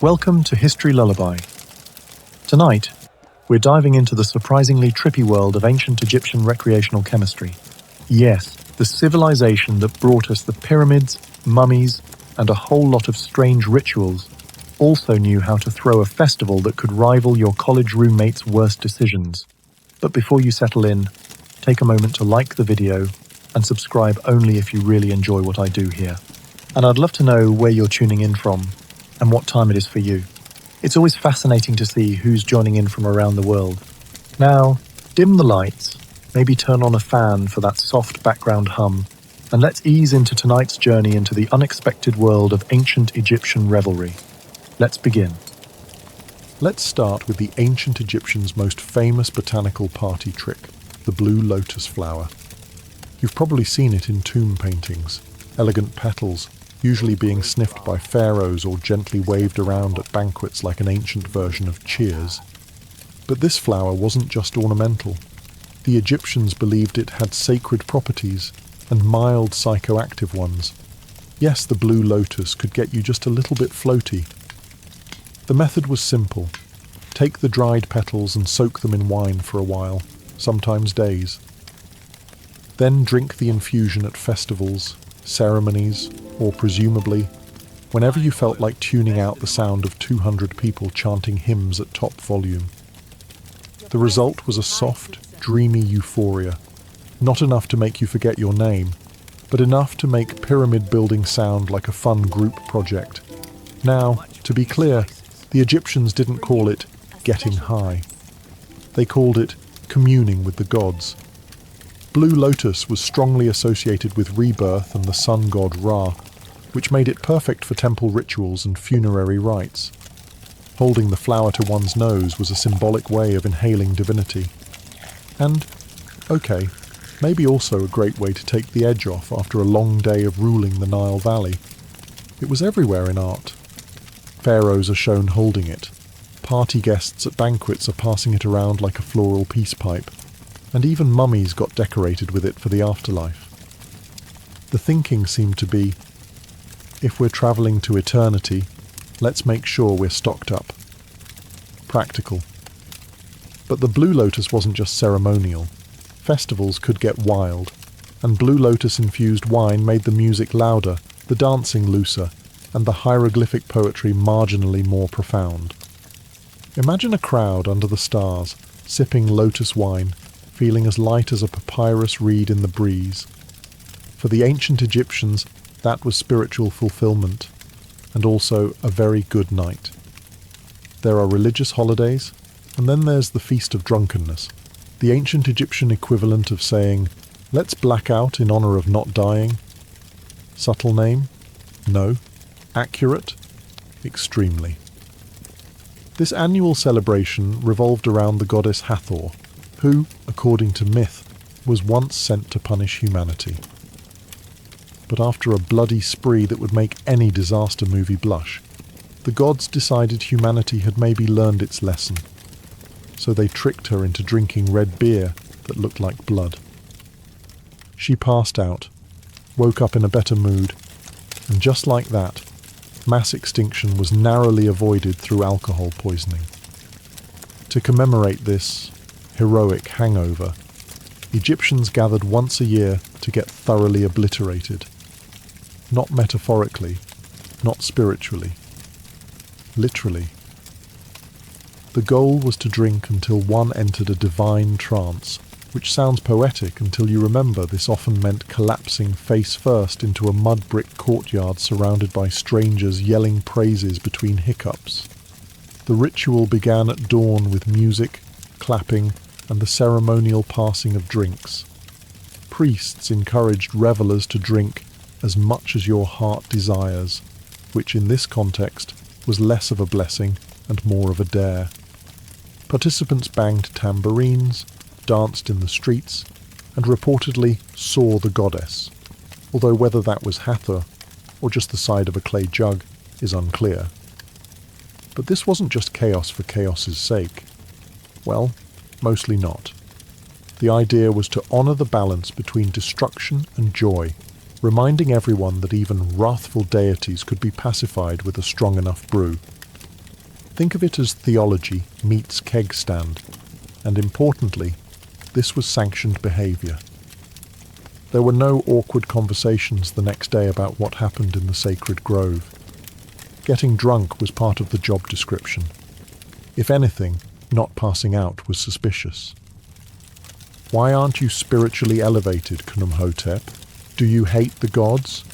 Welcome to History Lullaby. Tonight, we're diving into the surprisingly trippy world of ancient Egyptian recreational chemistry. Yes, the civilization that brought us the pyramids, mummies, and a whole lot of strange rituals also knew how to throw a festival that could rival your college roommate's worst decisions. But before you settle in, take a moment to like the video and subscribe only if you really enjoy what I do here. And I'd love to know where you're tuning in from and what time it is for you. It's always fascinating to see who's joining in from around the world. Now, dim the lights, maybe turn on a fan for that soft background hum, and let's ease into tonight's journey into the unexpected world of ancient Egyptian revelry. Let's begin. Let's start with the ancient Egyptians' most famous botanical party trick, the blue lotus flower. You've probably seen it in tomb paintings, elegant petals, usually being sniffed by pharaohs or gently waved around at banquets like an ancient version of cheers. But this flower wasn't just ornamental. The Egyptians believed it had sacred properties and mild psychoactive ones. Yes, the blue lotus could get you just a little bit floaty. The method was simple. Take the dried petals and soak them in wine for a while, sometimes days. Then drink the infusion at festivals, ceremonies, or presumably, whenever you felt like tuning out the sound of 200 people chanting hymns at top volume. The result was a soft, dreamy euphoria, not enough to make you forget your name, but enough to make pyramid building sound like a fun group project. Now, to be clear, the Egyptians didn't call it getting high. They called it communing with the gods. Blue lotus was strongly associated with rebirth and the sun god Ra, which made it perfect for temple rituals and funerary rites. Holding the flower to one's nose was a symbolic way of inhaling divinity. And, okay, maybe also a great way to take the edge off after a long day of ruling the Nile Valley. It was everywhere in art. Pharaohs are shown holding it. Party guests at banquets are passing it around like a floral peace pipe. And even mummies got decorated with it for the afterlife. The thinking seemed to be, if we're travelling to eternity, let's make sure we're stocked up. Practical. But the blue lotus wasn't just ceremonial. Festivals could get wild, and blue lotus-infused wine made the music louder, the dancing looser, and the hieroglyphic poetry marginally more profound. Imagine a crowd under the stars, sipping lotus wine, feeling as light as a papyrus reed in the breeze. For the ancient Egyptians, that was spiritual fulfillment, and also a very good night. There are religious holidays, and then there's the Feast of Drunkenness, the ancient Egyptian equivalent of saying, let's black out in honour of not dying. Subtle name? No. Accurate? Extremely. This annual celebration revolved around the goddess Hathor, who, according to myth, was once sent to punish humanity. But after a bloody spree that would make any disaster movie blush, the gods decided humanity had maybe learned its lesson. So they tricked her into drinking red beer that looked like blood. She passed out, woke up in a better mood, and just like that, mass extinction was narrowly avoided through alcohol poisoning. To commemorate this heroic hangover, Egyptians gathered once a year to get thoroughly obliterated. Not metaphorically, not spiritually. Literally. The goal was to drink until one entered a divine trance, which sounds poetic until you remember this often meant collapsing face first into a mud brick courtyard surrounded by strangers yelling praises between hiccups. The ritual began at dawn with music, clapping, and the ceremonial passing of drinks. Priests encouraged revelers to drink as much as your heart desires, which in this context was less of a blessing and more of a dare. Participants banged tambourines, danced in the streets, and reportedly saw the goddess, although whether that was Hathor or just the side of a clay jug is unclear. But this wasn't just chaos for chaos's sake. Well, mostly not. The idea was to honour the balance between destruction and joy, reminding everyone that even wrathful deities could be pacified with a strong enough brew. Think of it as theology meets keg stand, and importantly, this was sanctioned behaviour. There were no awkward conversations the next day about what happened in the sacred grove. Getting drunk was part of the job description. If anything, not passing out was suspicious. Why aren't you spiritually elevated, Khnumhotep? Do you hate the gods?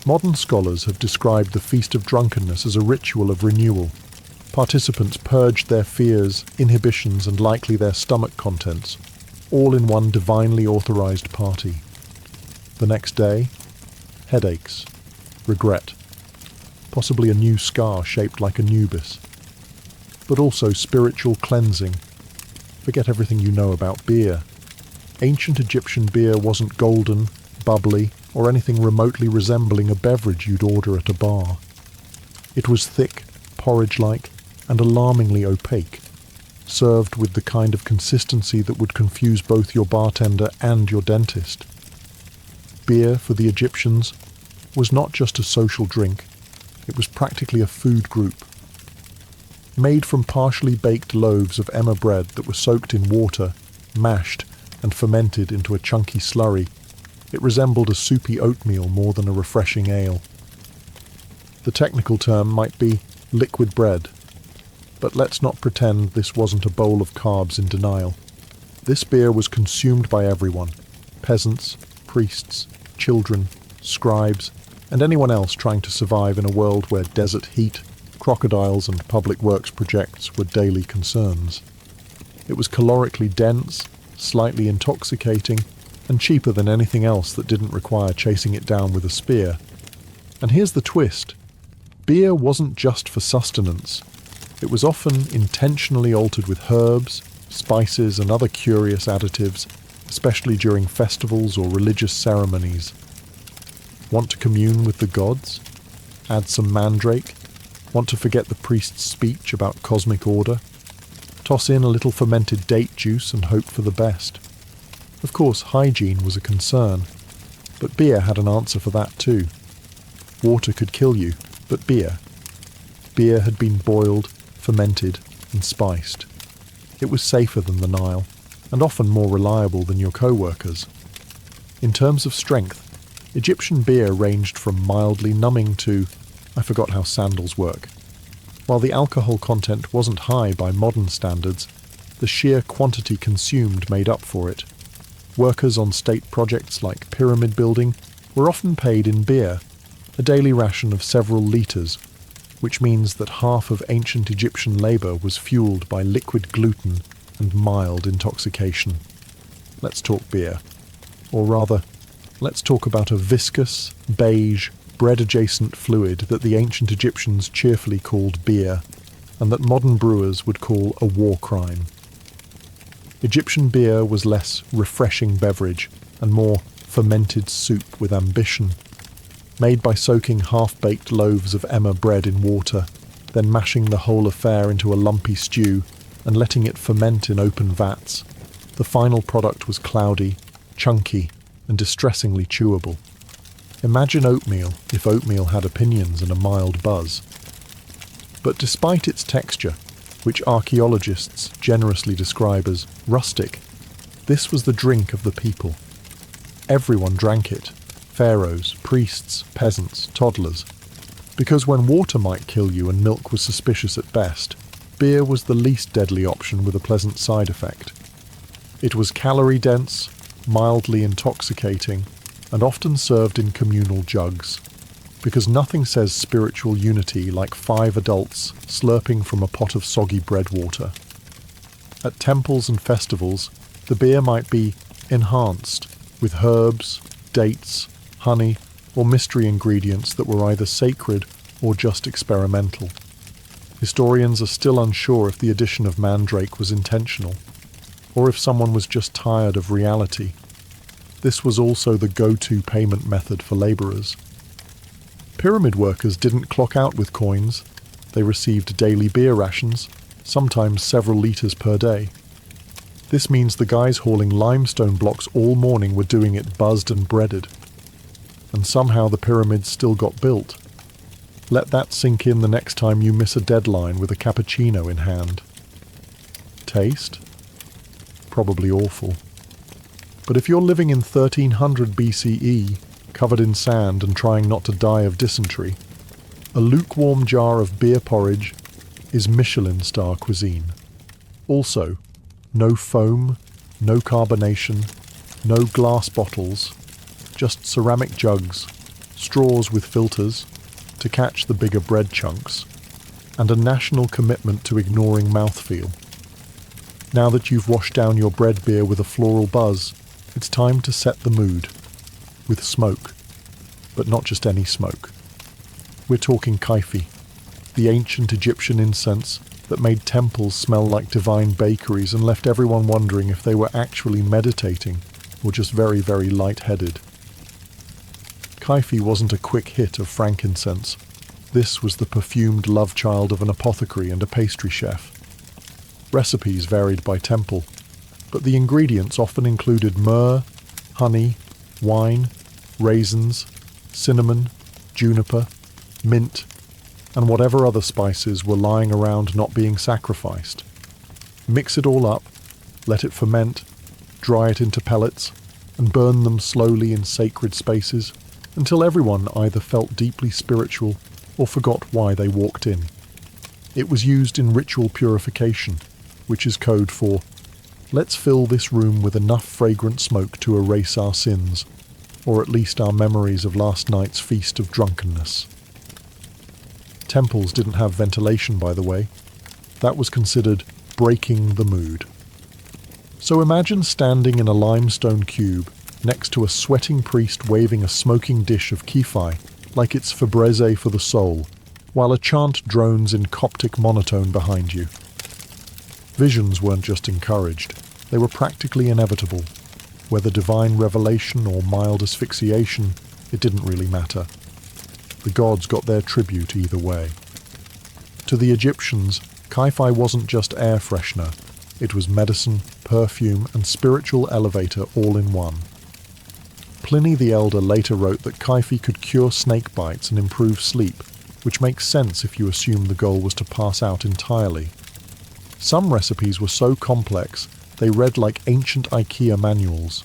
Modern scholars have described the Feast of Drunkenness as a ritual of renewal. Participants purged their fears, inhibitions, and likely their stomach contents, all in one divinely authorized party. The next day, headaches, regret, possibly a new scar shaped like Anubis, but also spiritual cleansing. Forget everything you know about beer. Ancient Egyptian beer wasn't golden, bubbly, or anything remotely resembling a beverage you'd order at a bar. It was thick, porridge-like, and alarmingly opaque, served with the kind of consistency that would confuse both your bartender and your dentist. Beer, for the Egyptians, was not just a social drink, it was practically a food group. Made from partially baked loaves of emmer bread that were soaked in water, mashed, and fermented into a chunky slurry, it resembled a soupy oatmeal more than a refreshing ale. The technical term might be liquid bread, but let's not pretend this wasn't a bowl of carbs in denial. This beer was consumed by everyone: peasants, priests, children, scribes, and anyone else trying to survive in a world where desert heat, crocodiles, and public works projects were daily concerns. It was calorically dense, slightly intoxicating, and cheaper than anything else that didn't require chasing it down with a spear. And here's the twist. Beer wasn't just for sustenance. It was often intentionally altered with herbs, spices, and other curious additives, especially during festivals or religious ceremonies. Want to commune with the gods? Add some mandrake? Want to forget the priest's speech about cosmic order? Toss in a little fermented date juice and hope for the best. Of course, hygiene was a concern, but beer had an answer for that too. Water could kill you, but beer had been boiled, fermented, and spiced. It was safer than the Nile, and often more reliable than your co-workers. In terms of strength, Egyptian beer ranged from mildly numbing to, I forgot how sandals work. While the alcohol content wasn't high by modern standards, the sheer quantity consumed made up for it. Workers on state projects like pyramid building were often paid in beer, a daily ration of several litres, which means that half of ancient Egyptian labour was fueled by liquid gluten and mild intoxication. Let's talk beer. Or rather, let's talk about a viscous, beige, bread-adjacent fluid that the ancient Egyptians cheerfully called beer, and that modern brewers would call a war crime. Egyptian beer was less refreshing beverage and more fermented soup with ambition, made by soaking half-baked loaves of emmer bread in water, then mashing the whole affair into a lumpy stew and letting it ferment in open vats. The final product was cloudy, chunky, and distressingly chewable. Imagine oatmeal if oatmeal had opinions and a mild buzz. But despite its texture, which archaeologists generously describe as rustic, this was the drink of the people. Everyone drank it: pharaohs, priests, peasants, toddlers. Because when water might kill you and milk was suspicious at best, beer was the least deadly option with a pleasant side effect. It was calorie-dense, mildly intoxicating, and often served in communal jugs, because nothing says spiritual unity like 5 adults slurping from a pot of soggy bread water. At temples and festivals, the beer might be enhanced with herbs, dates, honey, or mystery ingredients that were either sacred or just experimental. Historians are still unsure if the addition of mandrake was intentional, or if someone was just tired of reality. This was also the go-to payment method for labourers. Pyramid workers didn't clock out with coins. They received daily beer rations, sometimes several litres per day. This means the guys hauling limestone blocks all morning were doing it buzzed and breaded. And somehow the pyramids still got built. Let that sink in the next time you miss a deadline with a cappuccino in hand. Taste? Probably awful. But if you're living in 1300 BCE, covered in sand and trying not to die of dysentery, a lukewarm jar of beer porridge is Michelin star cuisine. Also, no foam, no carbonation, no glass bottles, just ceramic jugs, straws with filters to catch the bigger bread chunks, and a national commitment to ignoring mouthfeel. Now that you've washed down your bread beer with a floral buzz, it's time to set the mood. With smoke. But not just any smoke. We're talking kaifi, the ancient Egyptian incense that made temples smell like divine bakeries and left everyone wondering if they were actually meditating or just very, very light-headed. Kaifi wasn't a quick hit of frankincense. This was the perfumed love child of an apothecary and a pastry chef. Recipes varied by temple, but the ingredients often included myrrh, honey, wine, raisins, cinnamon, juniper, mint, and whatever other spices were lying around not being sacrificed. Mix it all up, let it ferment, dry it into pellets, and burn them slowly in sacred spaces until everyone either felt deeply spiritual or forgot why they walked in. It was used in ritual purification, which is code for, let's fill this room with enough fragrant smoke to erase our sins, or at least our memories of last night's feast of drunkenness. Temples didn't have ventilation, by the way. That was considered breaking the mood. So imagine standing in a limestone cube next to a sweating priest waving a smoking dish of kifi like it's Febreze for the soul, while a chant drones in Coptic monotone behind you. Visions weren't just encouraged, they were practically inevitable. Whether divine revelation or mild asphyxiation, it didn't really matter. The gods got their tribute either way. To the Egyptians, kaifi wasn't just air freshener, it was medicine, perfume, and spiritual elevator all in one. Pliny the Elder later wrote that kaifi could cure snake bites and improve sleep, which makes sense if you assume the goal was to pass out entirely. Some recipes were so complex, they read like ancient IKEA manuals.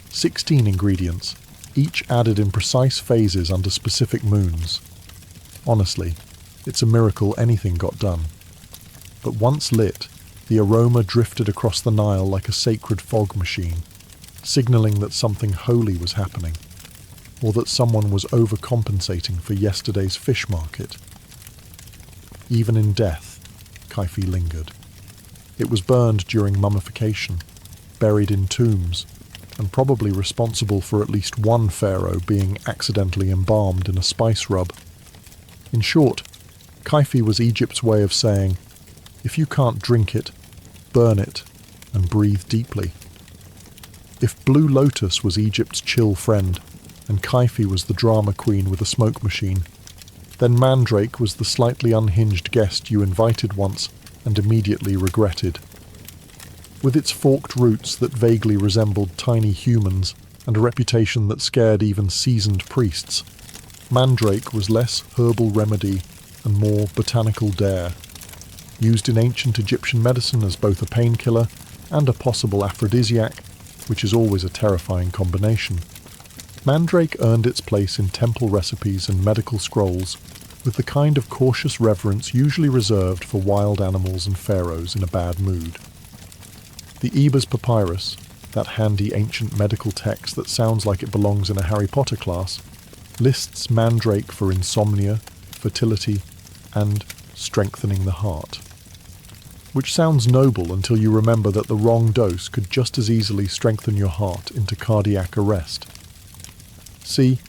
16 ingredients, each added in precise phases under specific moons. Honestly, it's a miracle anything got done. But once lit, the aroma drifted across the Nile like a sacred fog machine, signalling that something holy was happening, or that someone was overcompensating for yesterday's fish market. Even in death, kaifi lingered. It was burned during mummification, buried in tombs, and probably responsible for at least one pharaoh being accidentally embalmed in a spice rub. In short, kaifi was Egypt's way of saying, if you can't drink it, burn it, and breathe deeply. If Blue Lotus was Egypt's chill friend, and kaifi was the drama queen with a smoke machine, then Mandrake was the slightly unhinged guest you invited once and immediately regretted. With its forked roots that vaguely resembled tiny humans and a reputation that scared even seasoned priests, Mandrake was less herbal remedy and more botanical dare. Used in ancient Egyptian medicine as both a painkiller and a possible aphrodisiac, which is always a terrifying combination, Mandrake earned its place in temple recipes and medical scrolls with the kind of cautious reverence usually reserved for wild animals and pharaohs in a bad mood. The Ebers Papyrus, that handy ancient medical text that sounds like it belongs in a Harry Potter class, lists mandrake for insomnia, fertility, and strengthening the heart. Which sounds noble until you remember that the wrong dose could just as easily strengthen your heart into cardiac arrest. See,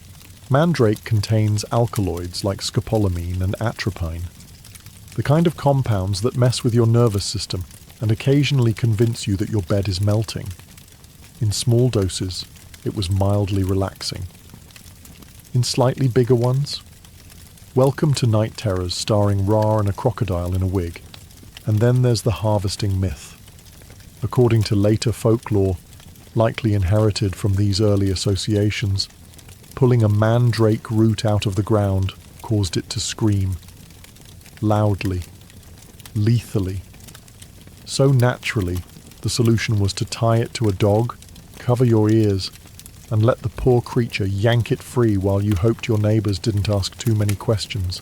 mandrake contains alkaloids like scopolamine and atropine, the kind of compounds that mess with your nervous system and occasionally convince you that your bed is melting. In small doses, it was mildly relaxing. In slightly bigger ones, welcome to Night Terrors starring Ra and a crocodile in a wig. And then there's the harvesting myth. According to later folklore, likely inherited from these early associations, pulling a mandrake root out of the ground, caused it to scream. Loudly. Lethally. So naturally, the solution was to tie it to a dog, cover your ears, and let the poor creature yank it free while you hoped your neighbours didn't ask too many questions.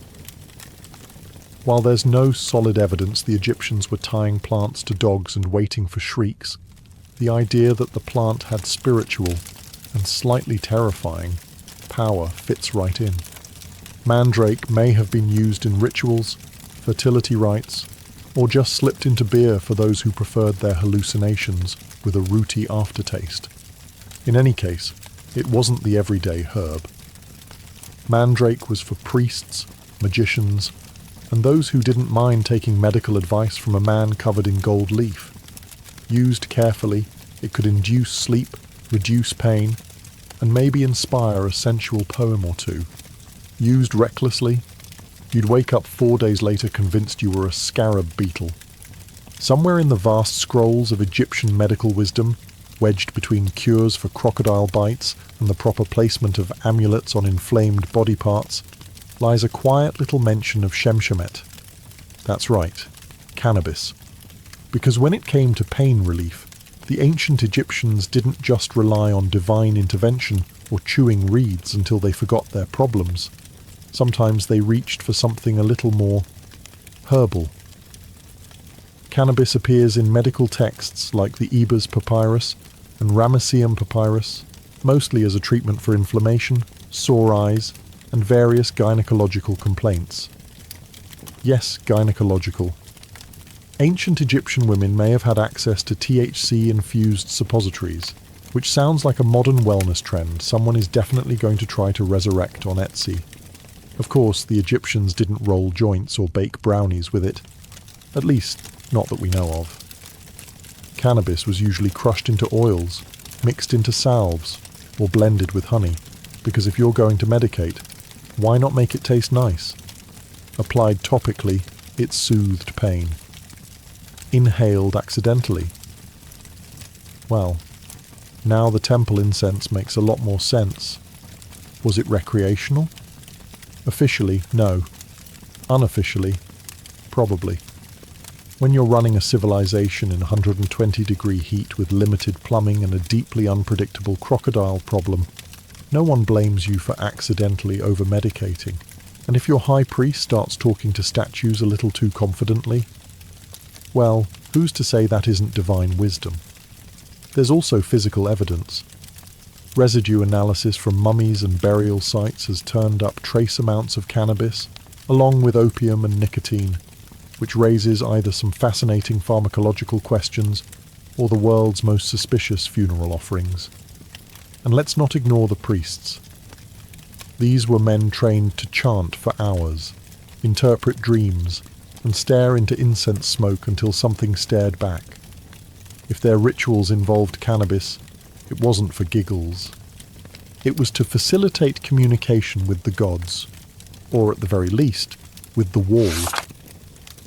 While there's no solid evidence the Egyptians were tying plants to dogs and waiting for shrieks, the idea that the plant had spiritual, and slightly terrifying, power fits right in. Mandrake may have been used in rituals, fertility rites, or just slipped into beer for those who preferred their hallucinations with a rooty aftertaste. In any case, it wasn't the everyday herb. Mandrake was for priests, magicians, and those who didn't mind taking medical advice from a man covered in gold leaf. Used carefully, it could induce sleep, reduce pain, and maybe inspire a sensual poem or two. Used recklessly, you'd wake up 4 days later convinced you were a scarab beetle. Somewhere in the vast scrolls of Egyptian medical wisdom, wedged between cures for crocodile bites and the proper placement of amulets on inflamed body parts, lies a quiet little mention of Shemshemet. That's right, cannabis. Because when it came to pain relief, the ancient Egyptians didn't just rely on divine intervention or chewing reeds until they forgot their problems. Sometimes they reached for something a little more herbal. Cannabis appears in medical texts like the Ebers Papyrus and Ramesseum Papyrus, mostly as a treatment for inflammation, sore eyes, and various gynecological complaints. Yes, gynecological. Ancient Egyptian women may have had access to THC-infused suppositories, which sounds like a modern wellness trend someone is definitely going to try to resurrect on Etsy. Of course, the Egyptians didn't roll joints or bake brownies with it. At least, not that we know of. Cannabis was usually crushed into oils, mixed into salves, or blended with honey, because if you're going to medicate, why not make it taste nice? Applied topically, it soothed pain. Inhaled accidentally. Well, now the temple incense makes a lot more sense. Was it recreational? Officially, no. Unofficially, probably. When you're running a civilization in 120-degree heat with limited plumbing and a deeply unpredictable crocodile problem, no one blames you for accidentally over-medicating. And if your high priest starts talking to statues a little too confidently, well, who's to say that isn't divine wisdom? There's also physical evidence. Residue analysis from mummies and burial sites has turned up trace amounts of cannabis, along with opium and nicotine, which raises either some fascinating pharmacological questions or the world's most suspicious funeral offerings. And let's not ignore the priests. These were men trained to chant for hours, interpret dreams, and stare into incense smoke until something stared back. If their rituals involved cannabis, it wasn't for giggles. It was to facilitate communication with the gods, or at the very least, with the wall.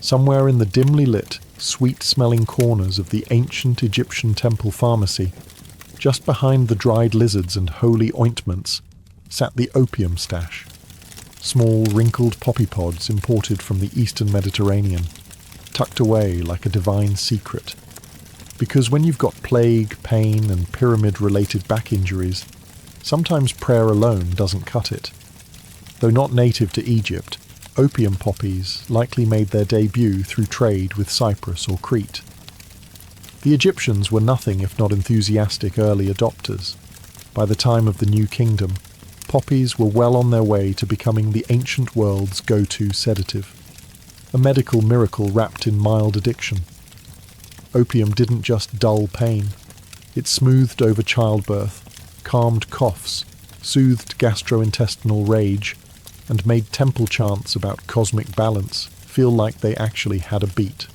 Somewhere in the dimly lit, sweet-smelling corners of the ancient Egyptian temple pharmacy, just behind the dried lizards and holy ointments, sat the opium stash. Small, wrinkled poppy pods imported from the eastern Mediterranean, tucked away like a divine secret. Because when you've got plague, pain, and pyramid-related back injuries, sometimes prayer alone doesn't cut it. Though not native to Egypt, opium poppies likely made their debut through trade with Cyprus or Crete. The Egyptians were nothing if not enthusiastic early adopters. By the time of the New Kingdom, poppies were well on their way to becoming the ancient world's go-to sedative, a medical miracle wrapped in mild addiction. Opium didn't just dull pain. It smoothed over childbirth, calmed coughs, soothed gastrointestinal rage, and made temple chants about cosmic balance feel like they actually had a beat.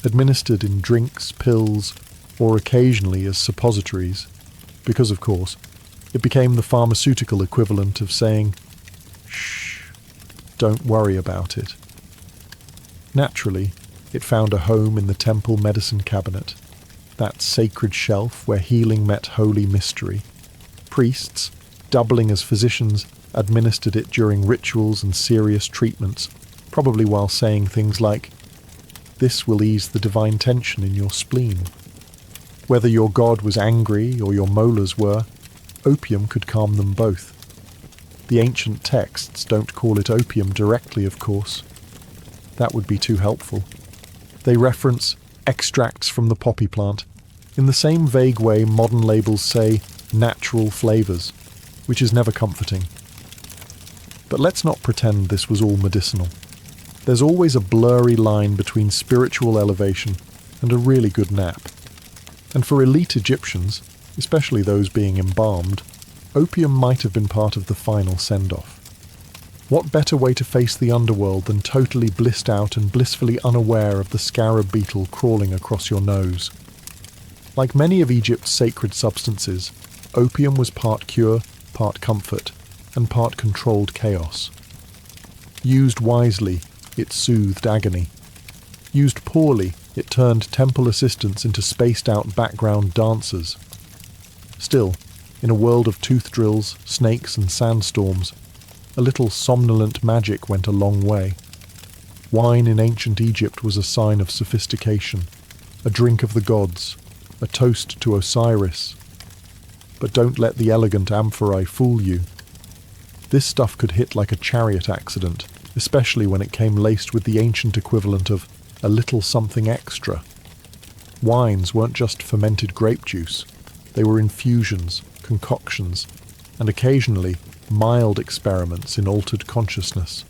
Administered in drinks, pills, or occasionally as suppositories, because, of course, it became the pharmaceutical equivalent of saying, "Shh, don't worry about it." Naturally, it found a home in the temple medicine cabinet, that sacred shelf where healing met holy mystery. Priests, doubling as physicians, administered it during rituals and serious treatments, probably while saying things like, "This will ease the divine tension in your spleen." Whether your god was angry or your molars were, opium could calm them both. The ancient texts don't call it opium directly, of course. That would be too helpful. They reference extracts from the poppy plant, in the same vague way modern labels say natural flavours, which is never comforting. But let's not pretend this was all medicinal. There's always a blurry line between spiritual elevation and a really good nap. And for elite Egyptians, especially those being embalmed, opium might have been part of the final send-off. What better way to face the underworld than totally blissed out and blissfully unaware of the scarab beetle crawling across your nose? Like many of Egypt's sacred substances, opium was part cure, part comfort, and part controlled chaos. Used wisely, it soothed agony. Used poorly, it turned temple assistants into spaced-out background dancers. Still, in a world of tooth drills, snakes and sandstorms, a little somnolent magic went a long way. Wine in ancient Egypt was a sign of sophistication, a drink of the gods, a toast to Osiris. But don't let the elegant amphorae fool you. This stuff could hit like a chariot accident, especially when it came laced with the ancient equivalent of a little something extra. Wines weren't just fermented grape juice. They were infusions, concoctions, and occasionally mild experiments in altered consciousness.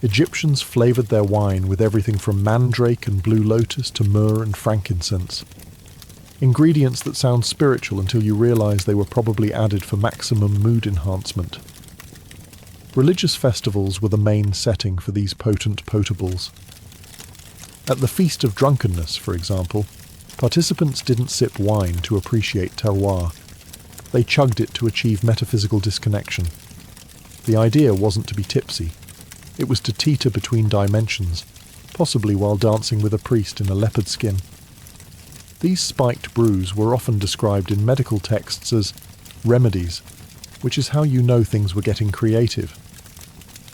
Egyptians flavoured their wine with everything from mandrake and blue lotus to myrrh and frankincense. Ingredients that sound spiritual until you realise they were probably added for maximum mood enhancement. Religious festivals were the main setting for these potent potables. At the Feast of Drunkenness, for example, participants didn't sip wine to appreciate terroir. They chugged it to achieve metaphysical disconnection. The idea wasn't to be tipsy. It was to teeter between dimensions, possibly while dancing with a priest in a leopard skin. These spiked brews were often described in medical texts as remedies, which is how you know things were getting creative.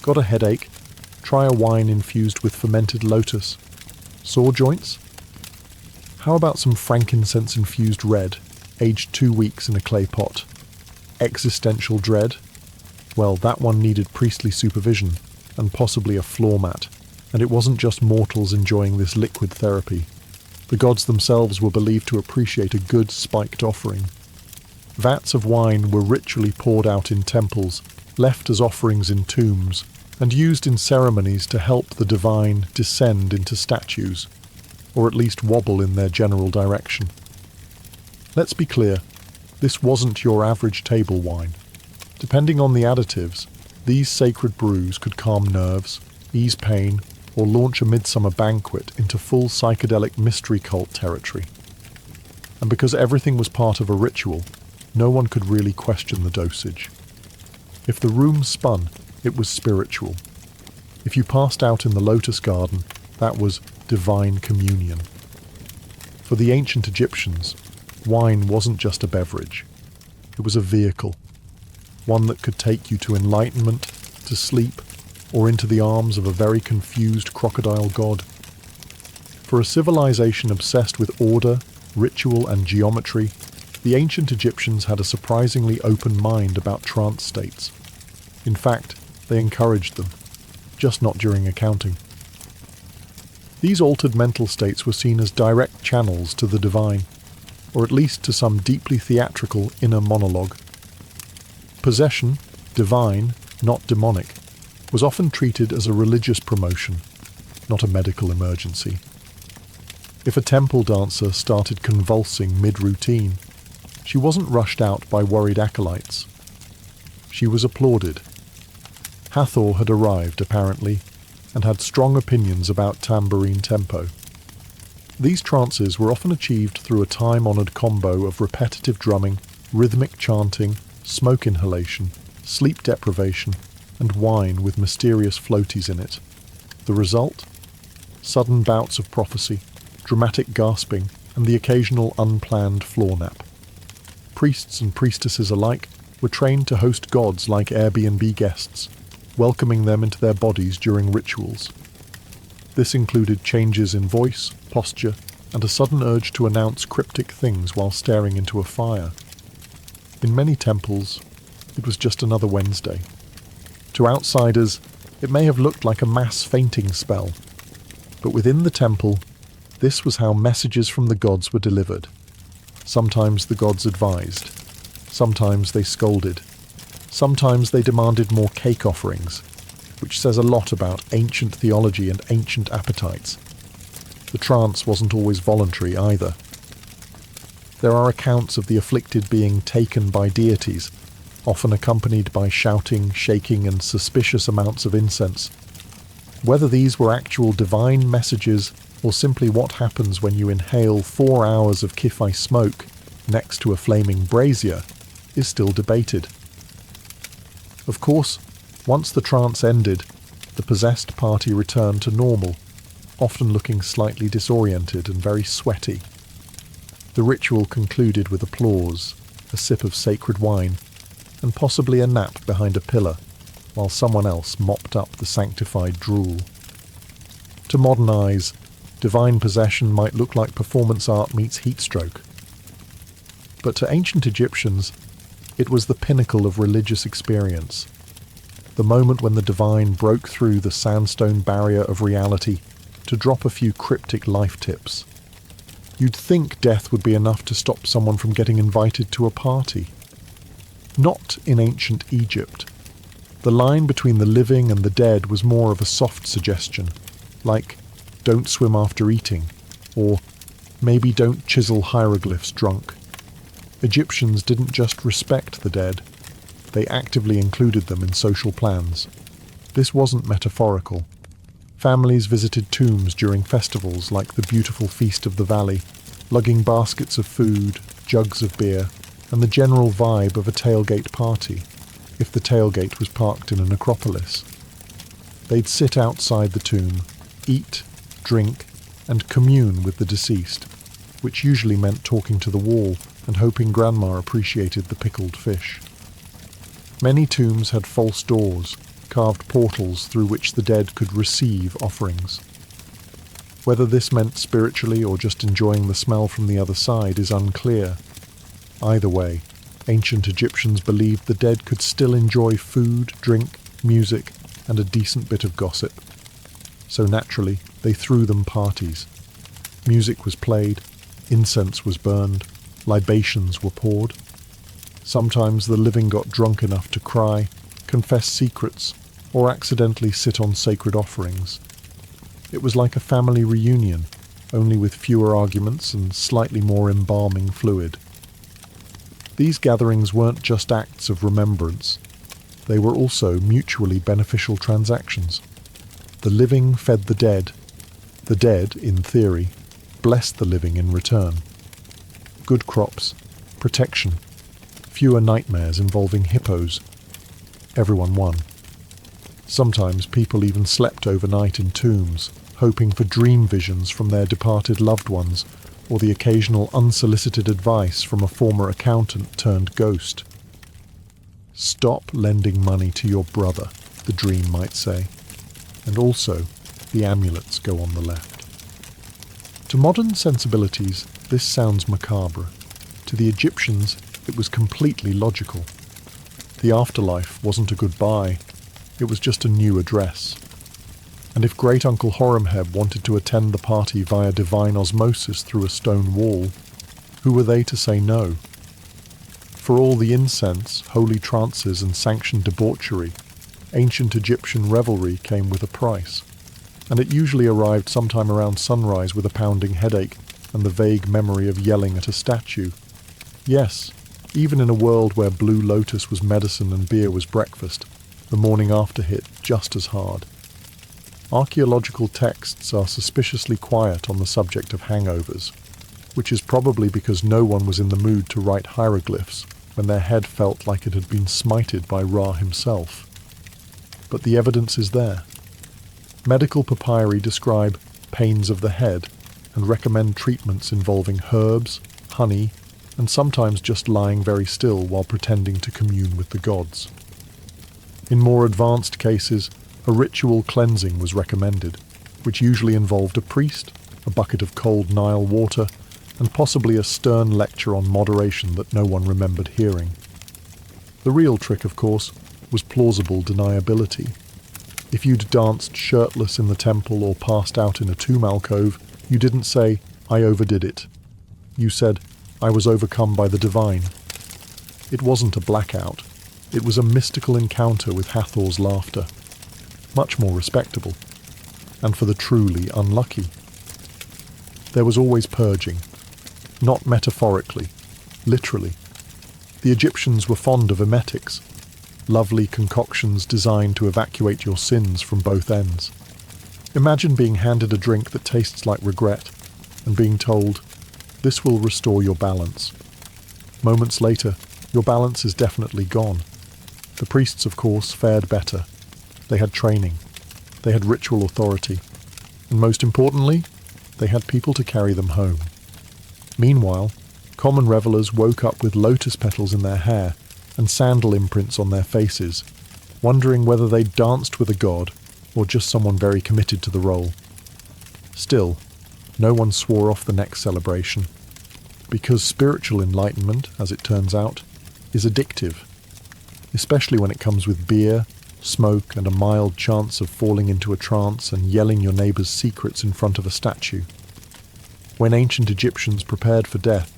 Got a headache? Try a wine infused with fermented lotus. Sore joints? How about some frankincense-infused red, aged 2 weeks in a clay pot? Existential dread? Well, that one needed priestly supervision, and possibly a floor mat, and it wasn't just mortals enjoying this liquid therapy. The gods themselves were believed to appreciate a good spiked offering. Vats of wine were ritually poured out in temples, left as offerings in tombs, and used in ceremonies to help the divine descend into statues, or at least wobble in their general direction. Let's be clear, this wasn't your average table wine. Depending on the additives, these sacred brews could calm nerves, ease pain, or launch a midsummer banquet into full psychedelic mystery cult territory. And because everything was part of a ritual, no one could really question the dosage. If the room spun, it was spiritual. If you passed out in the lotus garden, that was divine communion. For the ancient Egyptians, wine wasn't just a beverage. It was a vehicle, one that could take you to enlightenment, to sleep, or into the arms of a very confused crocodile god. For a civilization obsessed with order, ritual, and geometry, the ancient Egyptians had a surprisingly open mind about trance states. In fact, they encouraged them, just not during accounting. These altered mental states were seen as direct channels to the divine, or at least to some deeply theatrical inner monologue. Possession, divine, not demonic, was often treated as a religious promotion, not a medical emergency. If a temple dancer started convulsing mid-routine, she wasn't rushed out by worried acolytes. She was applauded. Hathor had arrived, apparently, and had strong opinions about tambourine tempo. These trances were often achieved through a time-honoured combo of repetitive drumming, rhythmic chanting, smoke inhalation, sleep deprivation, and wine with mysterious floaties in it. The result? Sudden bouts of prophecy, dramatic gasping, and the occasional unplanned floor nap. Priests and priestesses alike were trained to host gods like Airbnb guests, welcoming them into their bodies during rituals. This included changes in voice, posture, and a sudden urge to announce cryptic things while staring into a fire. In many temples, it was just another Wednesday. To outsiders, it may have looked like a mass fainting spell, but within the temple, this was how messages from the gods were delivered. Sometimes the gods advised, sometimes they scolded, sometimes they demanded more cake offerings, which says a lot about ancient theology and ancient appetites. The trance wasn't always voluntary either. There are accounts of the afflicted being taken by deities, often accompanied by shouting, shaking, and suspicious amounts of incense. Whether these were actual divine messages or simply what happens when you inhale 4 hours of kiffai smoke next to a flaming brazier is still debated. Of course, once the trance ended, the possessed party returned to normal, often looking slightly disoriented and very sweaty. The ritual concluded with applause, a sip of sacred wine, and possibly a nap behind a pillar, while someone else mopped up the sanctified drool. To modern eyes, divine possession might look like performance art meets heatstroke. But to ancient Egyptians, it was the pinnacle of religious experience. The moment when the divine broke through the sandstone barrier of reality to drop a few cryptic life tips. You'd think death would be enough to stop someone from getting invited to a party. Not in ancient Egypt. The line between the living and the dead was more of a soft suggestion, like, don't swim after eating, or maybe don't chisel hieroglyphs drunk. Egyptians didn't just respect the dead, they actively included them in social plans. This wasn't metaphorical. Families visited tombs during festivals like the beautiful Feast of the Valley, lugging baskets of food, jugs of beer, and the general vibe of a tailgate party, if the tailgate was parked in a necropolis. They'd sit outside the tomb, eat, drink, and commune with the deceased, which usually meant talking to the wall and hoping Grandma appreciated the pickled fish. Many tombs had false doors, carved portals through which the dead could receive offerings. Whether this meant spiritually or just enjoying the smell from the other side is unclear. Either way, ancient Egyptians believed the dead could still enjoy food, drink, music, and a decent bit of gossip. So naturally, they threw them parties. Music was played, incense was burned, libations were poured. Sometimes the living got drunk enough to cry, confess secrets, or accidentally sit on sacred offerings. It was like a family reunion, only with fewer arguments and slightly more embalming fluid. These gatherings weren't just acts of remembrance. They were also mutually beneficial transactions. The living fed the dead. The dead, in theory, blessed the living in return. Good crops, protection, fewer nightmares involving hippos. Everyone won. Sometimes people even slept overnight in tombs, hoping for dream visions from their departed loved ones, or the occasional unsolicited advice from a former accountant turned ghost. Stop lending money to your brother, the dream might say. And also, the amulets go on the left. To modern sensibilities, this sounds macabre. To the Egyptians, it was completely logical. The afterlife wasn't a goodbye, it was just a new address. And if Great Uncle Horemheb wanted to attend the party via divine osmosis through a stone wall, who were they to say no? For all the incense, holy trances, and sanctioned debauchery, ancient Egyptian revelry came with a price, and it usually arrived sometime around sunrise with a pounding headache and the vague memory of yelling at a statue. Yes, even in a world where Blue Lotus was medicine and beer was breakfast, the morning after hit just as hard. Archaeological texts are suspiciously quiet on the subject of hangovers, which is probably because no one was in the mood to write hieroglyphs when their head felt like it had been smited by Ra himself. But the evidence is there. Medical papyri describe pains of the head and recommend treatments involving herbs, honey, and sometimes just lying very still while pretending to commune with the gods. In more advanced cases, a ritual cleansing was recommended, which usually involved a priest, a bucket of cold Nile water, and possibly a stern lecture on moderation that no one remembered hearing. The real trick, of course, was plausible deniability. If you'd danced shirtless in the temple or passed out in a tomb alcove, you didn't say, "I overdid it." You said, "I was overcome by the divine." It wasn't a blackout. It was a mystical encounter with Hathor's laughter. Much more respectable. And for the truly unlucky. There was always purging. Not metaphorically, literally. The Egyptians were fond of emetics, lovely concoctions designed to evacuate your sins from both ends. Imagine being handed a drink that tastes like regret and being told, "This will restore your balance." Moments later, your balance is definitely gone. The priests, of course, fared better. They had training. They had ritual authority. And most importantly, they had people to carry them home. Meanwhile, common revelers woke up with lotus petals in their hair and sandal imprints on their faces, wondering whether they'd danced with a god or just someone very committed to the role. Still, no one swore off the next celebration, because spiritual enlightenment, as it turns out, is addictive, especially when it comes with beer, smoke, and a mild chance of falling into a trance and yelling your neighbour's secrets in front of a statue. When ancient Egyptians prepared for death,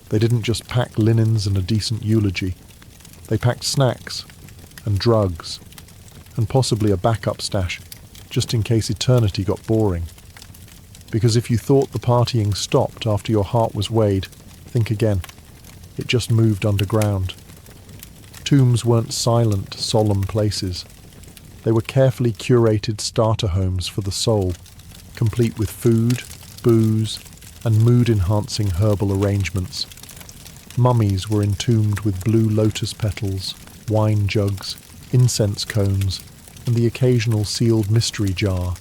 they didn't just pack linens and a decent eulogy. They packed snacks and drugs and possibly a backup stash, just in case eternity got boring. Because if you thought the partying stopped after your heart was weighed, think again. It just moved underground. Tombs weren't silent, solemn places. They were carefully curated starter homes for the soul, complete with food, booze, and mood-enhancing herbal arrangements. Mummies were entombed with blue lotus petals, wine jugs, incense cones, and the occasional sealed mystery jar,